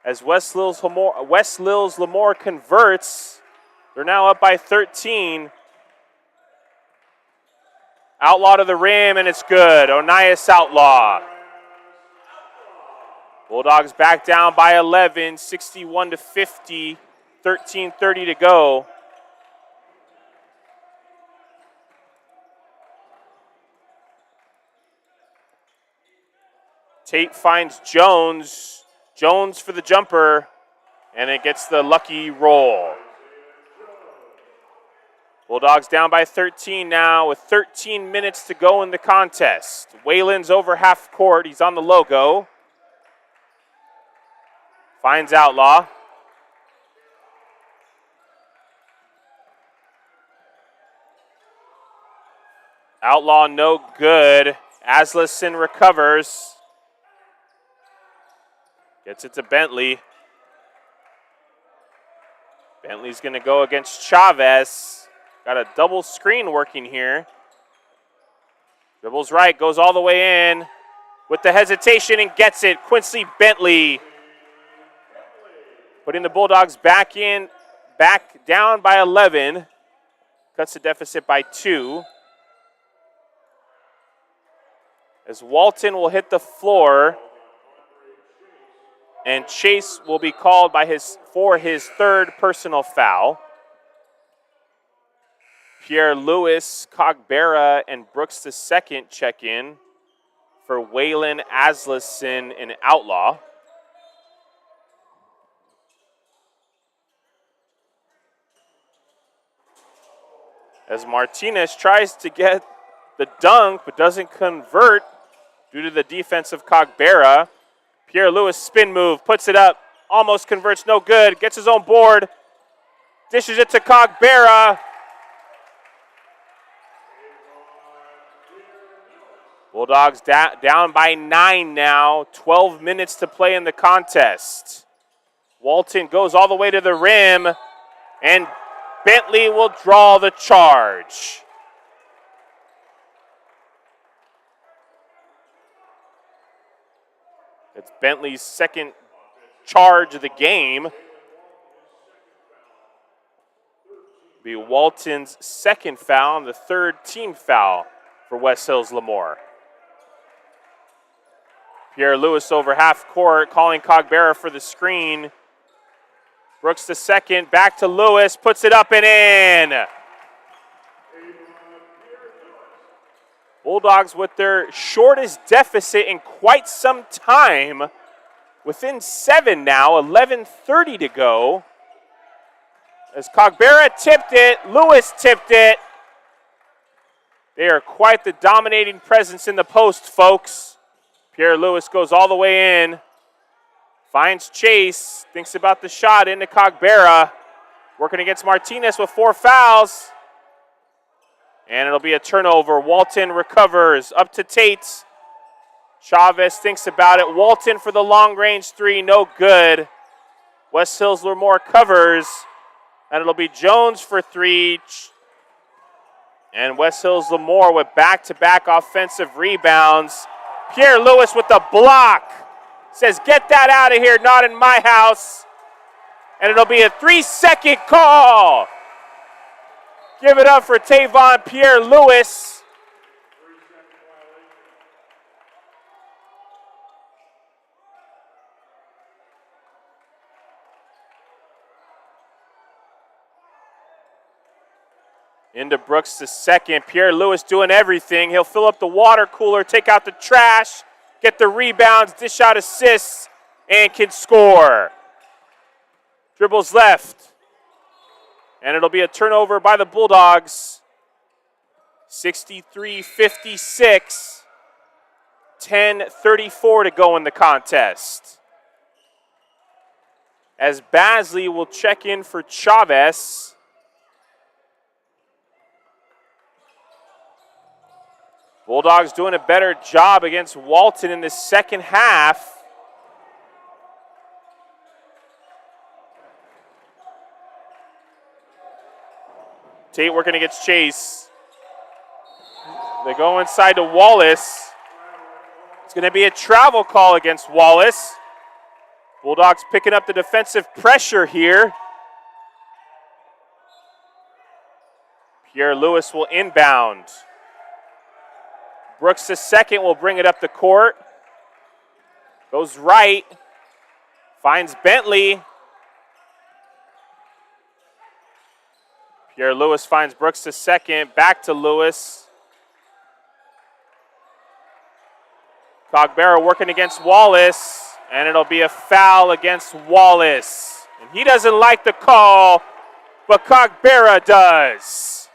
As West Lills Lemoore converts, they're now up by 13. Outlaw to the rim, and it's good. Onias Outlaw. Bulldogs back down by 11, 61-50, 13:30 to go. Tate finds Jones. Jones for the jumper, and it gets the lucky roll. Bulldogs down by 13 now with 13 minutes to go in the contest. Whalen's over half court. He's on the logo. Finds Outlaw. Outlaw no good. Aslison recovers. Gets it to Bentley. Bentley's going to go against Chavez. Got a double screen working here. Dribbles right, goes all the way in with the hesitation and gets it. Quincy Bentley putting the Bulldogs back down by 11. Cuts the deficit by 2. As Walton will hit the floor, and Chase will be called for his third personal foul. Pierre Lewis, Cogbera, and Brooks II check in for Whalen, Aslison, and Outlaw. As Martinez tries to get the dunk but doesn't convert due to the defense of Cogbera. Pierre Lewis spin move, puts it up, almost converts, no good, gets his own board, dishes it to Cogbera. Bulldogs down by 9 now, 12 minutes to play in the contest. Walton goes all the way to the rim, and Bentley will draw the charge. It's Bentley's second charge of the game. Be Walton's second foul and the third team foul for West Hills Lemoore. Pierre Lewis over half court, calling Cogbera for the screen. Brooks the second, back to Lewis, puts it up and in. Bulldogs with their shortest deficit in quite some time. Within 7 now, 11:30 to go. As Cogbera tipped it, Lewis tipped it. They are quite the dominating presence in the post, folks. Pierre Lewis goes all the way in. Finds Chase, thinks about the shot into Cogbera. Working against Martinez with 4 fouls. And it'll be a turnover. Walton recovers up to Tate. Chavez thinks about it. Walton for the long-range 3, no good. West Hills Lemoore covers. And it'll be Jones for 3. And West Hills Lemoore with back-to-back offensive rebounds. Pierre Lewis with the block. Says, get that out of here, not in my house. And it'll be a 3-second call. Give it up for Tavon Pierre Lewis. Into Brooks the second. Pierre Lewis doing everything. He'll fill up the water cooler, take out the trash, get the rebounds, dish out assists, and can score. Dribbles left. And it'll be a turnover by the Bulldogs. 63-56. 10:34 to go in the contest. As Basley will check in for Chavez. Bulldogs doing a better job against Walton in the second half. Tate working against Chase. They go inside to Wallace. It's going to be a travel call against Wallace. Bulldogs picking up the defensive pressure here. Pierre Lewis will inbound. Brooks the second will bring it up the court. Goes right. Finds Bentley. Pierre Lewis finds Brooks the second. Back to Lewis. Cogbera working against Wallace. And it'll be a foul against Wallace. And he doesn't like the call, but Cogbera does.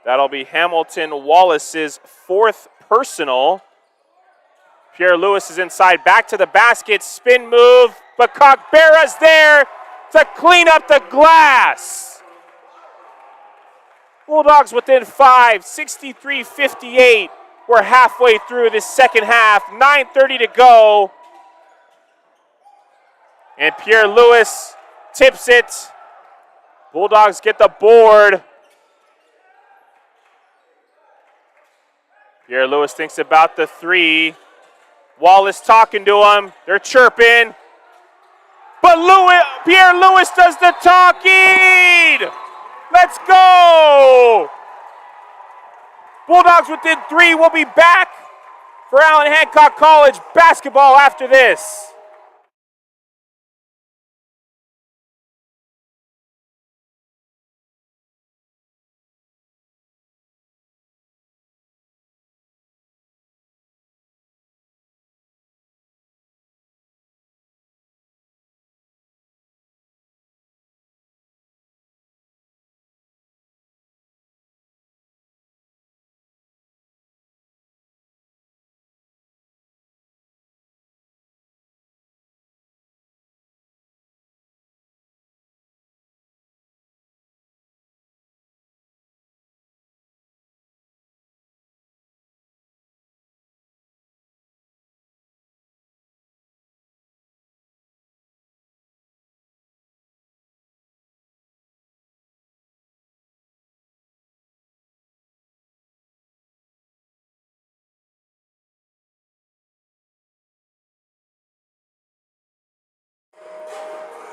That'll be Hamilton Wallace's 4th personal. Pierre Lewis is inside, back to the basket, spin move, but Cogbera's there to clean up the glass. Bulldogs within 5, 63-58. We're halfway through this second half, 9:30 to go. And Pierre Lewis tips it. Bulldogs get the board. Pierre Lewis thinks about the 3. Wallace talking to him. They're chirping. But Pierre Lewis does the talking. Let's go. Bulldogs within 3. We'll be back for Allen Hancock College basketball after this.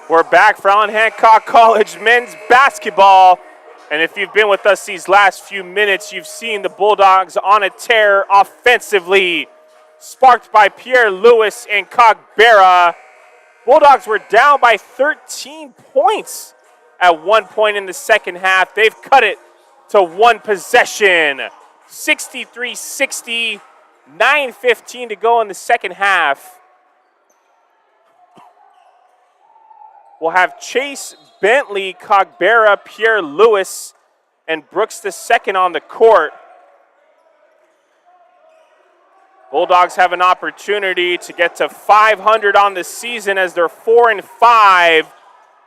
We're back for Allen Hancock College men's basketball. And if you've been with us these last few minutes, you've seen the Bulldogs on a tear offensively, sparked by Pierre Lewis and Cogbera. Bulldogs were down by 13 points at one point in the second half. They've cut it to one possession, 63-60, 9:15 to go in the second half. We'll have Chase, Bentley, Cogbera, Pierre Lewis, and Brooks II on the court. Bulldogs have an opportunity to get to 500 on the season as they're 4-5.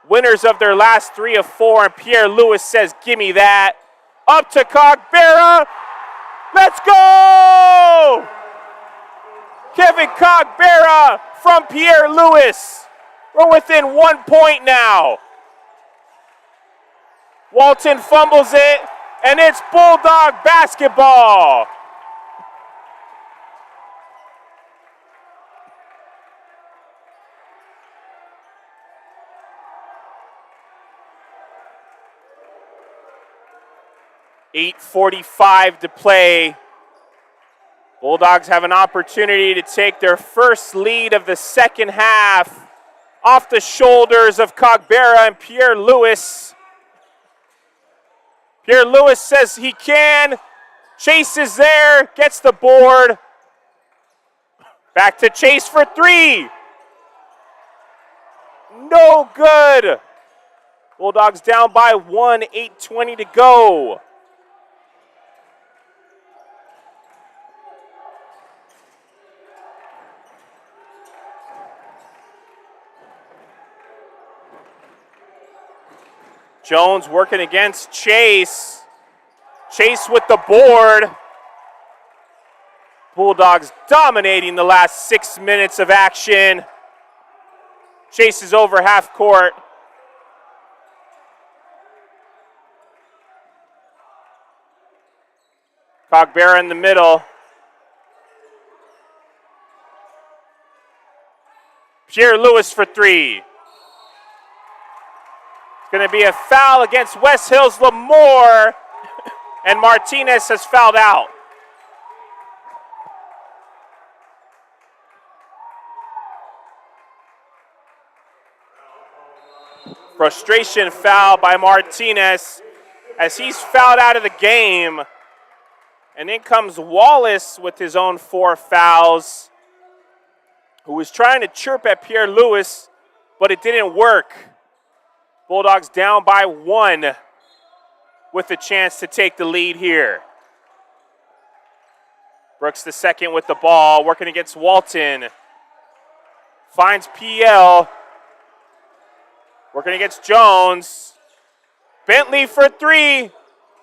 Winners of their last 3 of 4, and Pierre Lewis says, "Gimme that." Up to Cogbera. Let's go! Kevin Cogbera from Pierre Lewis. We're within 1 point now. Walton fumbles it, and it's Bulldog basketball. .8:45 to play. Bulldogs have an opportunity to take their first lead of the second half off the shoulders of Cogbera and Pierre Lewis. Pierre Lewis says he can. Chase is there, gets the board. Back to Chase for 3. No good. Bulldogs down by 1, 8:20 to go. Jones working against Chase. Chase with the board. Bulldogs dominating the last 6 minutes of action. Chase is over half court. Cogbera in the middle. Pierre Lewis for 3. Going to be a foul against West Hills Lemoore, and Martinez has fouled out. Frustration foul by Martinez as he's fouled out of the game. And in comes Wallace with his own 4 fouls, who was trying to chirp at Pierre Lewis, but it didn't work. Bulldogs down by 1 with a chance to take the lead here. Brooks II with the ball, working against Walton. Finds PL. Working against Jones. Bentley for 3.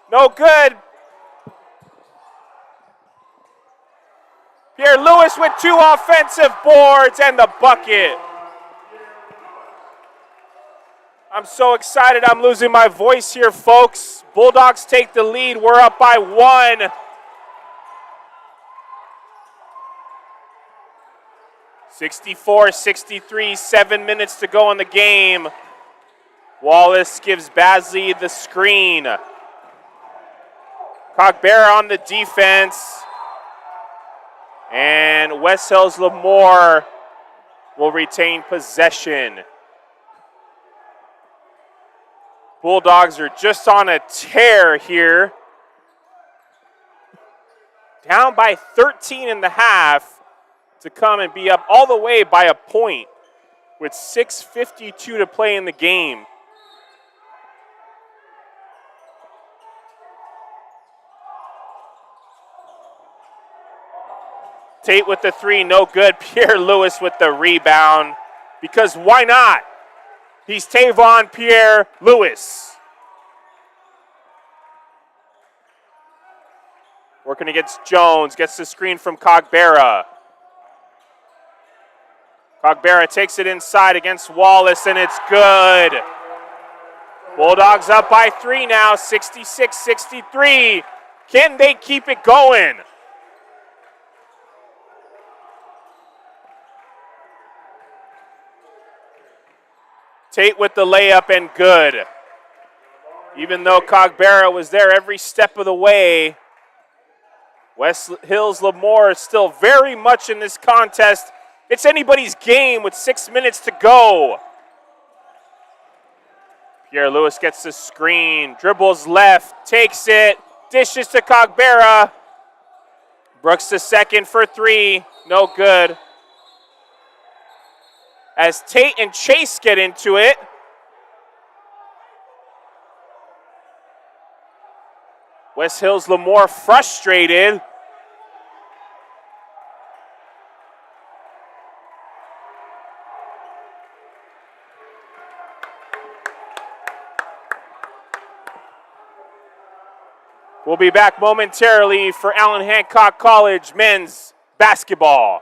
No good. Pierre Lewis with 2 offensive boards and the bucket. I'm so excited I'm losing my voice here, folks. Bulldogs take the lead. We're up by 1. 64-63, 7 minutes to go in the game. Wallace gives Basley the screen. Cogbera on the defense. And West Hills Lemoore will retain possession. Bulldogs are just on a tear here. Down by 13 in the half to come and be up all the way by a point with 6:52 to play in the game. Tate with the 3, no good. Pierre Lewis with the rebound, because why not? He's Tavon Pierre Lewis. Working against Jones, gets the screen from Cogbera. Cogbera takes it inside against Wallace, and it's good. Bulldogs up by 3 now, 66-63. Can they keep it going? Tate with the layup and good. Even though Cogbera was there every step of the way, West Hills Lemoore is still very much in this contest. It's anybody's game with 6 minutes to go. Pierre Lewis gets the screen, dribbles left, takes it, dishes to Cogbera. Brooks to second for three, no good. As Tate and Chase get into it. West Hills Lemoore frustrated. We'll be back momentarily for Allen Hancock College men's basketball.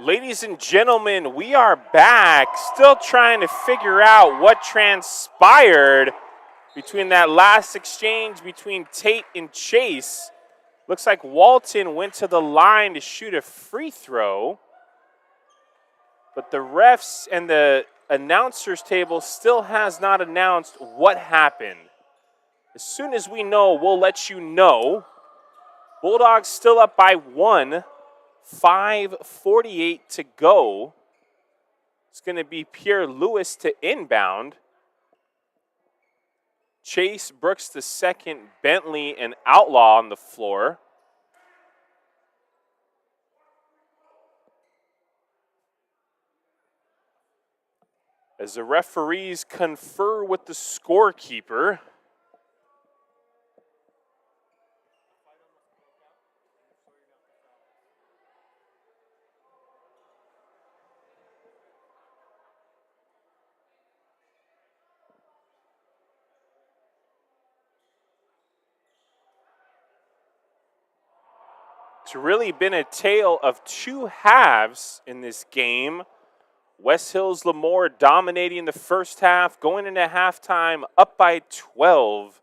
Ladies and gentlemen, we are back, still trying to figure out what transpired between that last exchange between Tate and Chase. Looks like Walton went to the line to shoot a free throw, but the refs and the announcers table still has not announced what happened. As soon as we know, we'll let you know. Bulldogs still up by one. 5:48 to go. It's going to be Pierre Lewis to inbound. Chase, Brooks the second, Bentley, and Outlaw on the floor. As the referees confer with the scorekeeper. It's really been a tale of two halves in this game. West Hills Lemoore dominating the first half, going into halftime up by 12.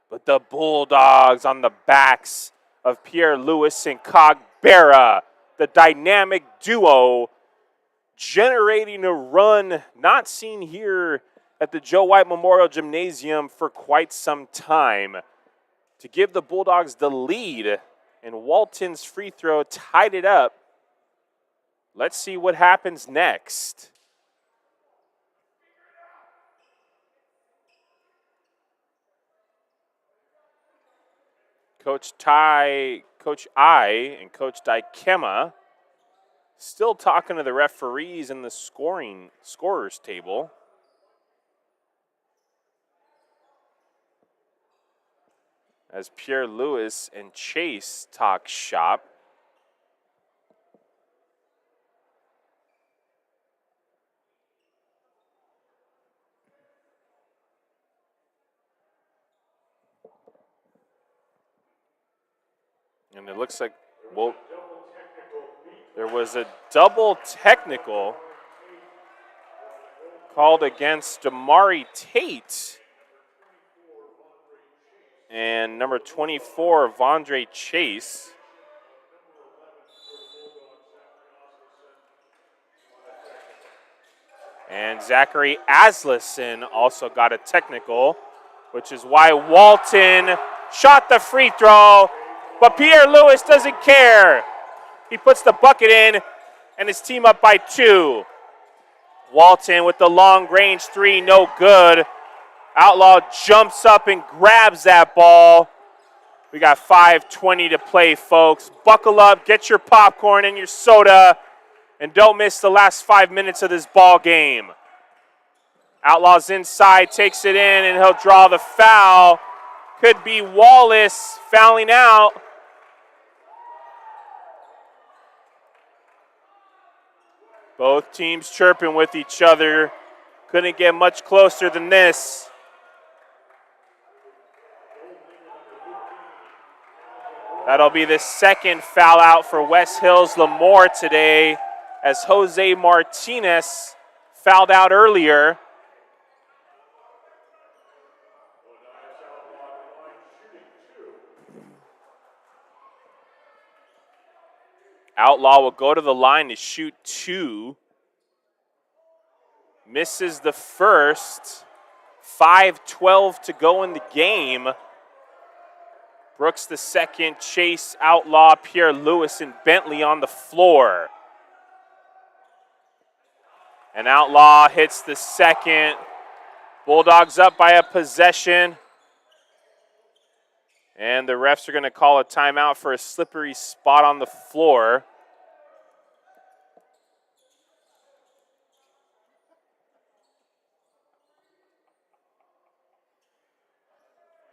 But the Bulldogs on the backs of Pierre Lewis and Cogbera, the dynamic duo, generating a run not seen here at the Joe White Memorial Gymnasium for quite some time to give the Bulldogs the lead. And Walton's free throw tied it up. Let's see what happens next. Coach I, and Coach Dykema still talking to the referees in the scorers table. As Pierre Lewis and Chase talk shop. And it looks like, well, there was a double technical called against Damari Tate. And number 24, Vondre Chase. And Zachary Aslison also got a technical, which is why Walton shot the free throw. But Pierre Lewis doesn't care. He puts the bucket in, and his team up by 2. Walton with the long range 3, no good. Outlaw jumps up and grabs that ball. We got 5:20 to play, folks. Buckle up, get your popcorn and your soda, and don't miss the last 5 minutes of this ball game. Outlaw's inside, takes it in, and he'll draw the foul. Could be Wallace fouling out. Both teams chirping with each other. Couldn't get much closer than this. That'll be the second foul out for West Hills Lemoore today, as Jose Martinez fouled out earlier. Outlaw will go to the line to shoot 2. Misses the first. 5:12 to go in the game. Brooks the second, Chase, Outlaw, Pierre Lewis, and Bentley on the floor. And Outlaw hits the second. Bulldogs up by a possession. And the refs are going to call a timeout for a slippery spot on the floor.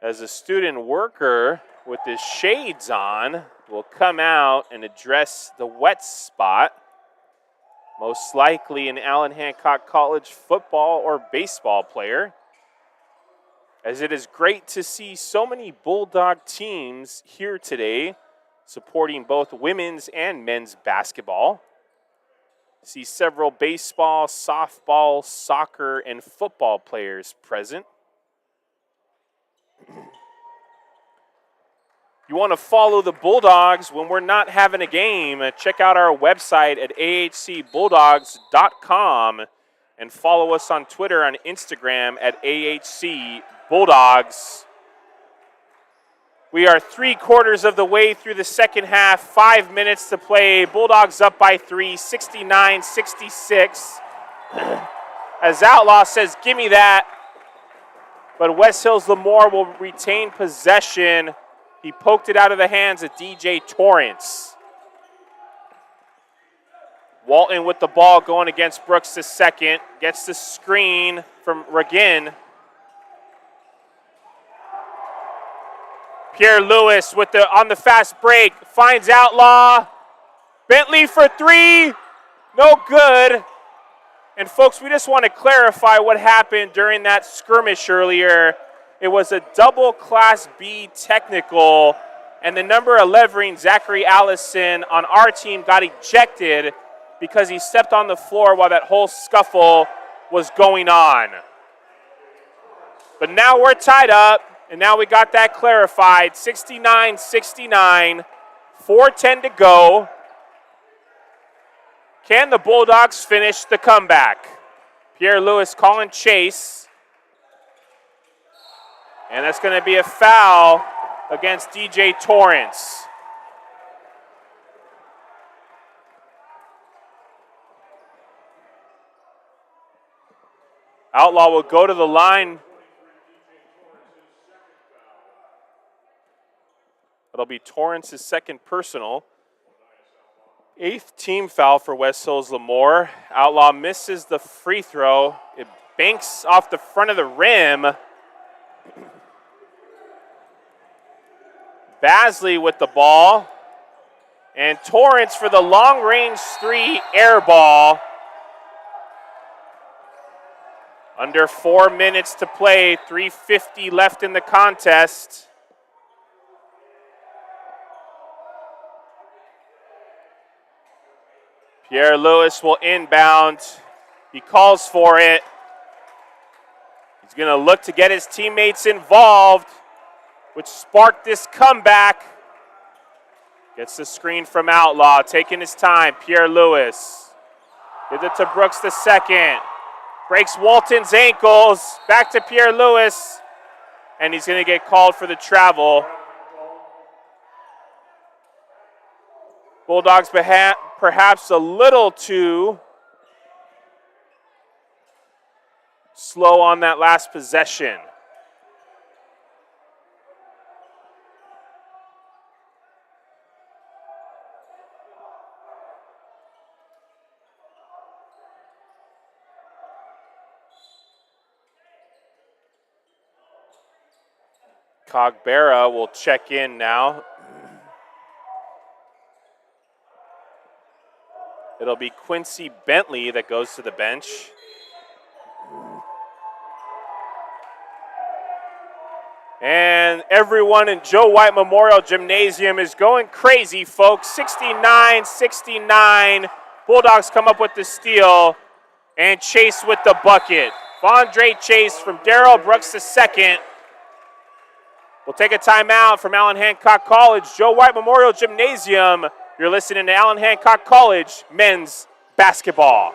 As a student worker with his shades on will come out and address the wet spot, most likely an Allen Hancock College football or baseball player. As it is great to see so many Bulldog teams here today supporting both women's and men's basketball. See several baseball, softball, soccer, and football players present. You want to follow the Bulldogs when we're not having a game, check out our website at ahcbulldogs.com and follow us on Twitter and Instagram at ahcbulldogs. We are 3/4 of the way through the second half, 5 minutes to play. Bulldogs up by 3, 69-66. As Outlaw says, give me that. But West Hills Lemoore will retain possession. He poked it out of the hands of DJ Torrance. Walton with the ball going against Brooks the second. Gets the screen from Regin. Pierre Lewis with on the fast break. Finds Outlaw. Bentley for three. No good. And folks, we just want to clarify what happened during that skirmish earlier. It was a double Class B technical, and the number 11, Zachary Allison, on our team got ejected because he stepped on the floor while that whole scuffle was going on. But now we're tied up, and now we got that clarified. 69-69, 4:10 to go. Can the Bulldogs finish the comeback? Pierre Lewis calling chase. And that's going to be a foul against DJ Torrance. Outlaw will go to the line. It'll be Torrance's second personal. 8th team foul for West Hills Lemoore. Outlaw misses the free throw. It banks off the front of the rim. Basley with the ball. And Torrance for the long-range three air ball. Under 4 minutes to play, 3:50 left in the contest. Pierre Lewis will inbound. He calls for it. He's going to look to get his teammates involved, which sparked this comeback. Gets the screen from Outlaw, taking his time. Pierre Lewis. Gives it to Brooks the second. Breaks Walton's ankles. Back to Pierre Lewis. And he's going to get called for the travel. Bulldogs perhaps a little too slow on that last possession. Cogbera will check in now. It'll be Quincy Bentley that goes to the bench. And everyone in Joe White Memorial Gymnasium is going crazy, folks. 69-69. Bulldogs come up with the steal. And Chase with the bucket. Vondre Chase from Darrell Brooks II. We'll take a timeout from Allen Hancock College, Joe White Memorial Gymnasium. You're listening to Allen Hancock College men's basketball.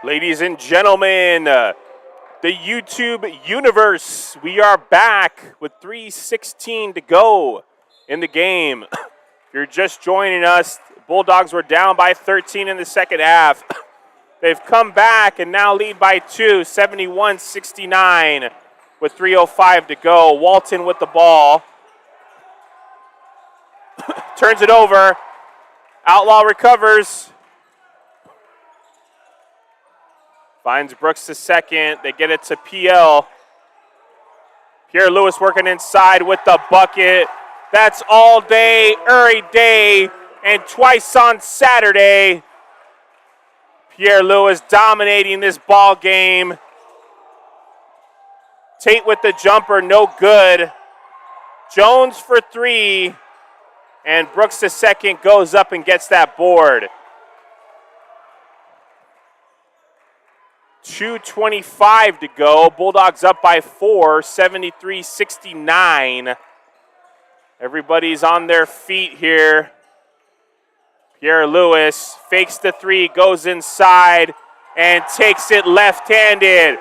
Ladies and gentlemen, the YouTube universe, we are back with 3:16 to go in the game. If you're just joining us, Bulldogs were down by 13 in the second half. They've come back and now lead by 2, 71-69 with 3:05 to go. Walton with the ball. Turns it over. Outlaw recovers. Finds Brooks the second. They get it to PL. Pierre Lewis working inside with the bucket. That's all day, every day, and twice on Saturday. Pierre Lewis dominating this ball game. Tate with the jumper, no good. Jones for three, and Brooks the second goes up and gets that board. 2:25 to go. Bulldogs up by 4, 73-69. Everybody's on their feet here. Pierre Lewis fakes the three, goes inside, and takes it left-handed.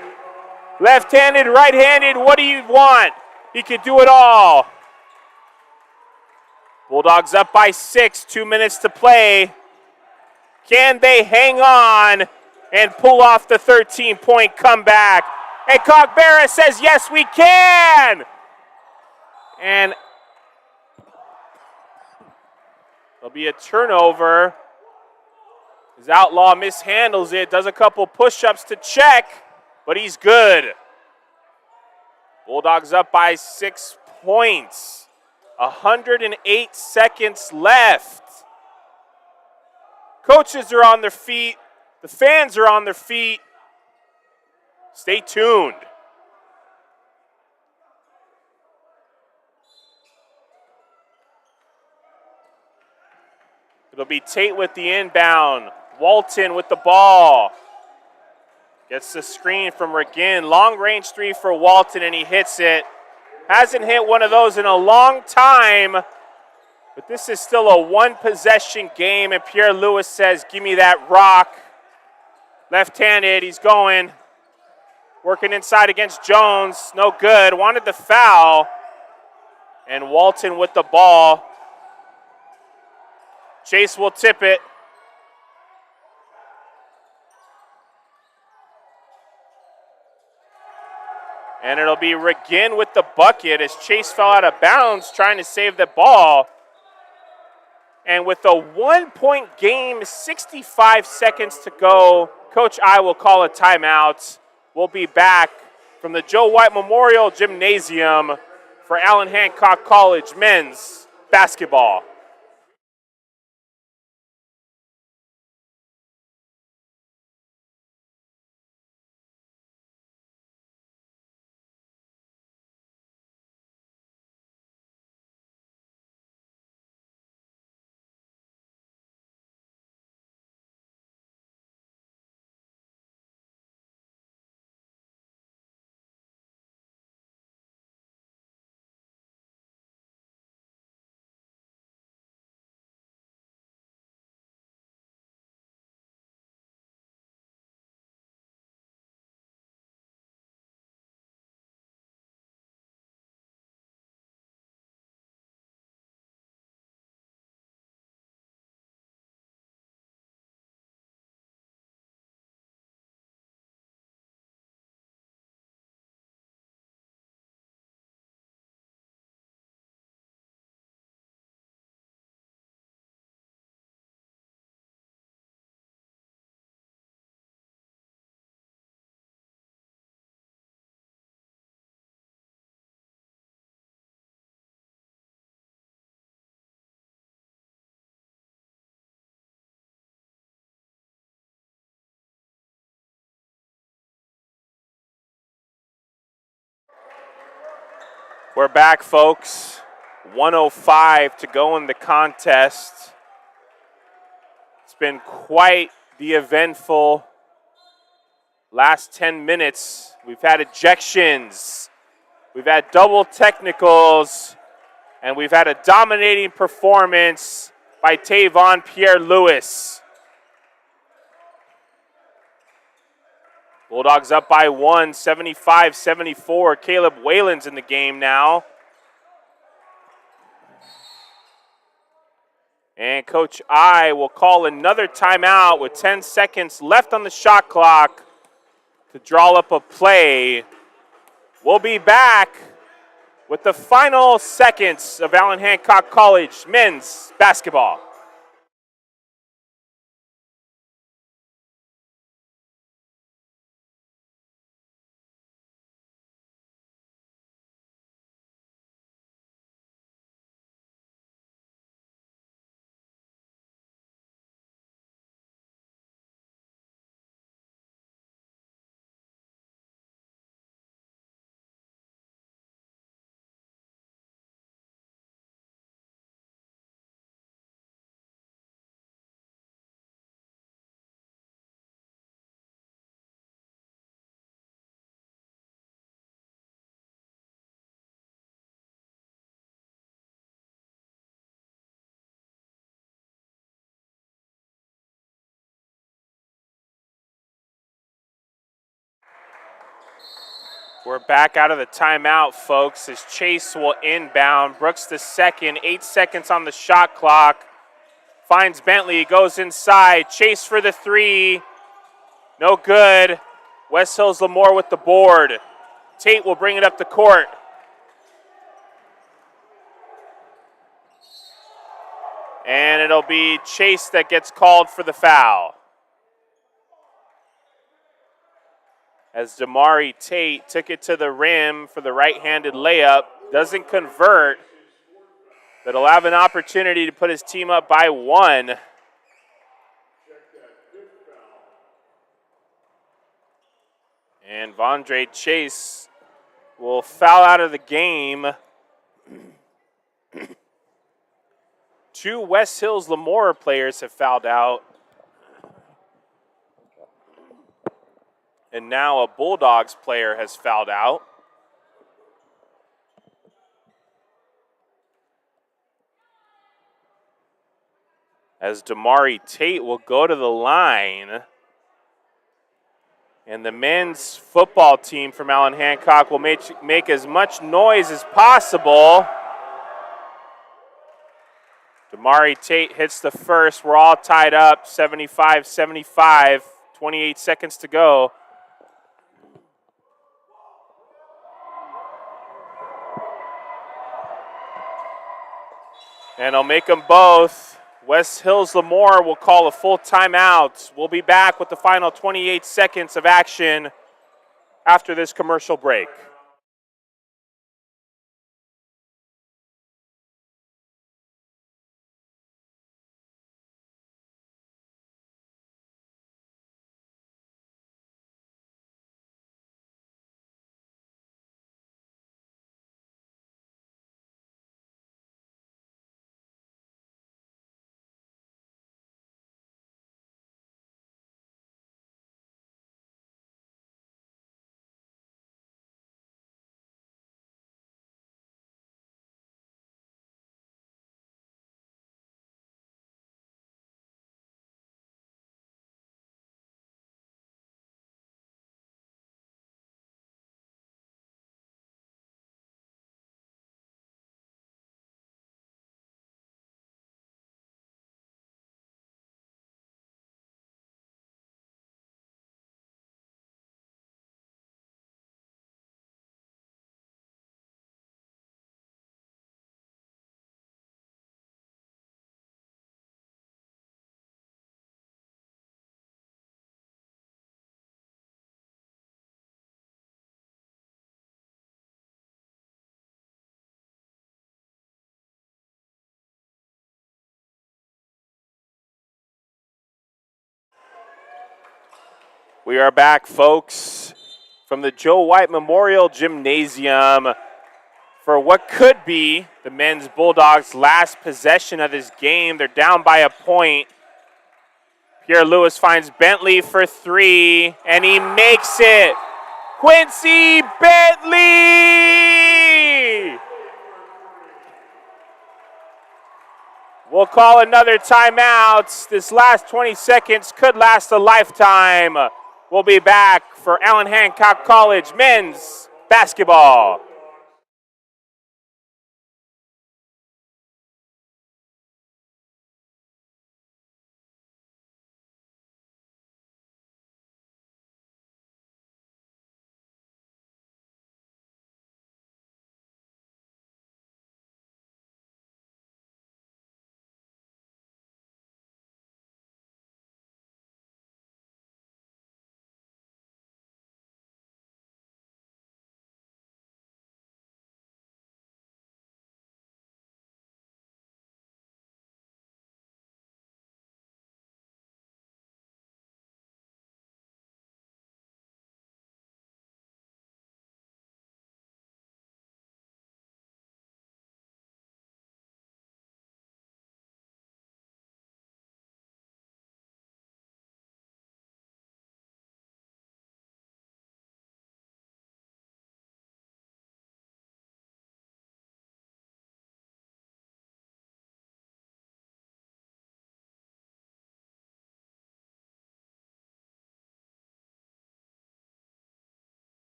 Left-handed, right-handed, what do you want? He can do it all. Bulldogs up by 6, 2 minutes to play. Can they hang on and pull off the 13-point comeback? And Cogbera says, yes, we can! And there'll be a turnover. His outlaw mishandles it, does a couple push-ups to check, but he's good. Bulldogs up by 6 points. 108 seconds left. Coaches are on their feet. The fans are on their feet. Stay tuned. It'll be Tate with the inbound. Walton with the ball. Gets the screen from Regan. Long range three for Walton, and he hits it. Hasn't hit one of those in a long time, but this is still a one-possession game, and Pierre Lewis says, give me that rock. Left-handed, he's going. Working inside against Jones, no good. Wanted the foul, and Walton with the ball. Chase will tip it. And it'll be Regan with the bucket as Chase fell out of bounds trying to save the ball. And with a 1-point game, 65 seconds to go, Coach I will call a timeout. We'll be back from the Joe White Memorial Gymnasium for Allen Hancock College men's basketball. We're back, folks. 1:05 to go in the contest. It's been quite the eventful last 10 minutes. We've had ejections, we've had double technicals, and we've had a dominating performance by Tavon Pierre Lewis. Bulldogs up by 1, 75-74. Caleb Whalen's in the game now. And Coach I will call another timeout with 10 seconds left on the shot clock to draw up a play. We'll be back with the final seconds of Allen Hancock College men's basketball. We're back out of the timeout, folks, as Chase will inbound. Brooks the second, 8 seconds on the shot clock. Finds Bentley, goes inside. Chase for the three. No good. West Hills Lemoore with the board. Tate will bring it up the court. And it'll be Chase that gets called for the foul. As Damari Tate took it to the rim for the right-handed layup. Doesn't convert, but he'll have an opportunity to put his team up by one. And Vondre Chase will foul out of the game. 2 West Hills Lemoore players have fouled out. And now a Bulldogs player has fouled out. As Damari Tate will go to the line. And the men's football team from Allen Hancock will make as much noise as possible. Damari Tate hits the first. We're all tied up, 75-75, 28 seconds to go. And I'll make them both. West Hills Lemoore will call a full timeout. We'll be back with the final 28 seconds of action after this commercial break. We are back, folks, from the Joe White Memorial Gymnasium for what could be the men's Bulldogs' last possession of this game. They're down by a point. Pierre Lewis finds Bentley for three, and he makes it. Quincy Bentley! We'll call another timeout. This last 20 seconds could last a lifetime. We'll be back for Allen Hancock College men's basketball.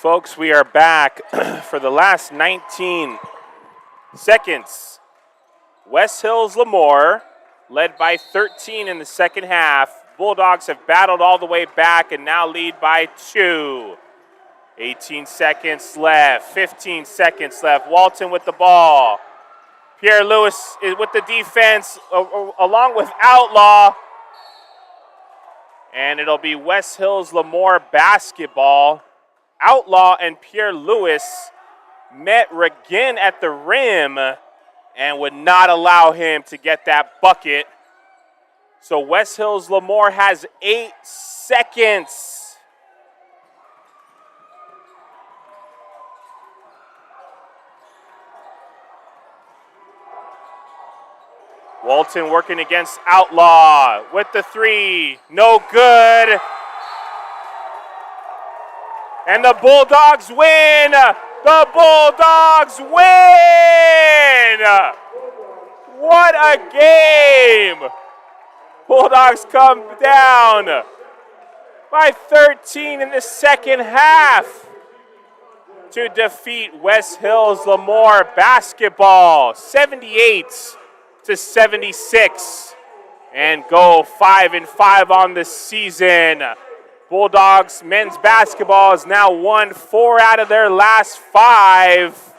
folks, we are back for the last 19 seconds. West Hills Lemoore led by 13 in the second half. Bulldogs have battled all the way back and now lead by 2. 18 seconds left, 15 seconds left. Walton with the ball. Pierre Lewis is with the defense along with Outlaw. And it'll be West Hills Lemoore basketball. Outlaw and Pierre Lewis met Regan at the rim and would not allow him to get that bucket. So West Hills Lemoore has 8 seconds. Walton working against Outlaw with the 3. No good. And the Bulldogs win. The Bulldogs win. What a game. Bulldogs come down by 13 in the second half to defeat West Hills Lemoore basketball 78-76 and go 5-5 on the season. Bulldogs men's basketball has now won 4 out of their last 5.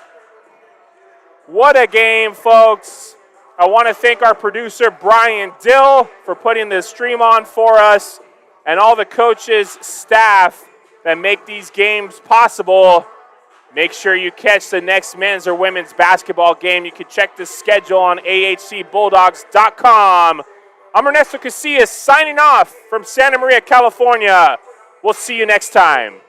What a game, folks. I want to thank our producer, Brian Dill, for putting this stream on for us, and all the coaches, staff that make these games possible. Make sure you catch the next men's or women's basketball game. You can check the schedule on ahcbulldogs.com. I'm Ernesto Casillas signing off from Santa Maria, California. We'll see you next time.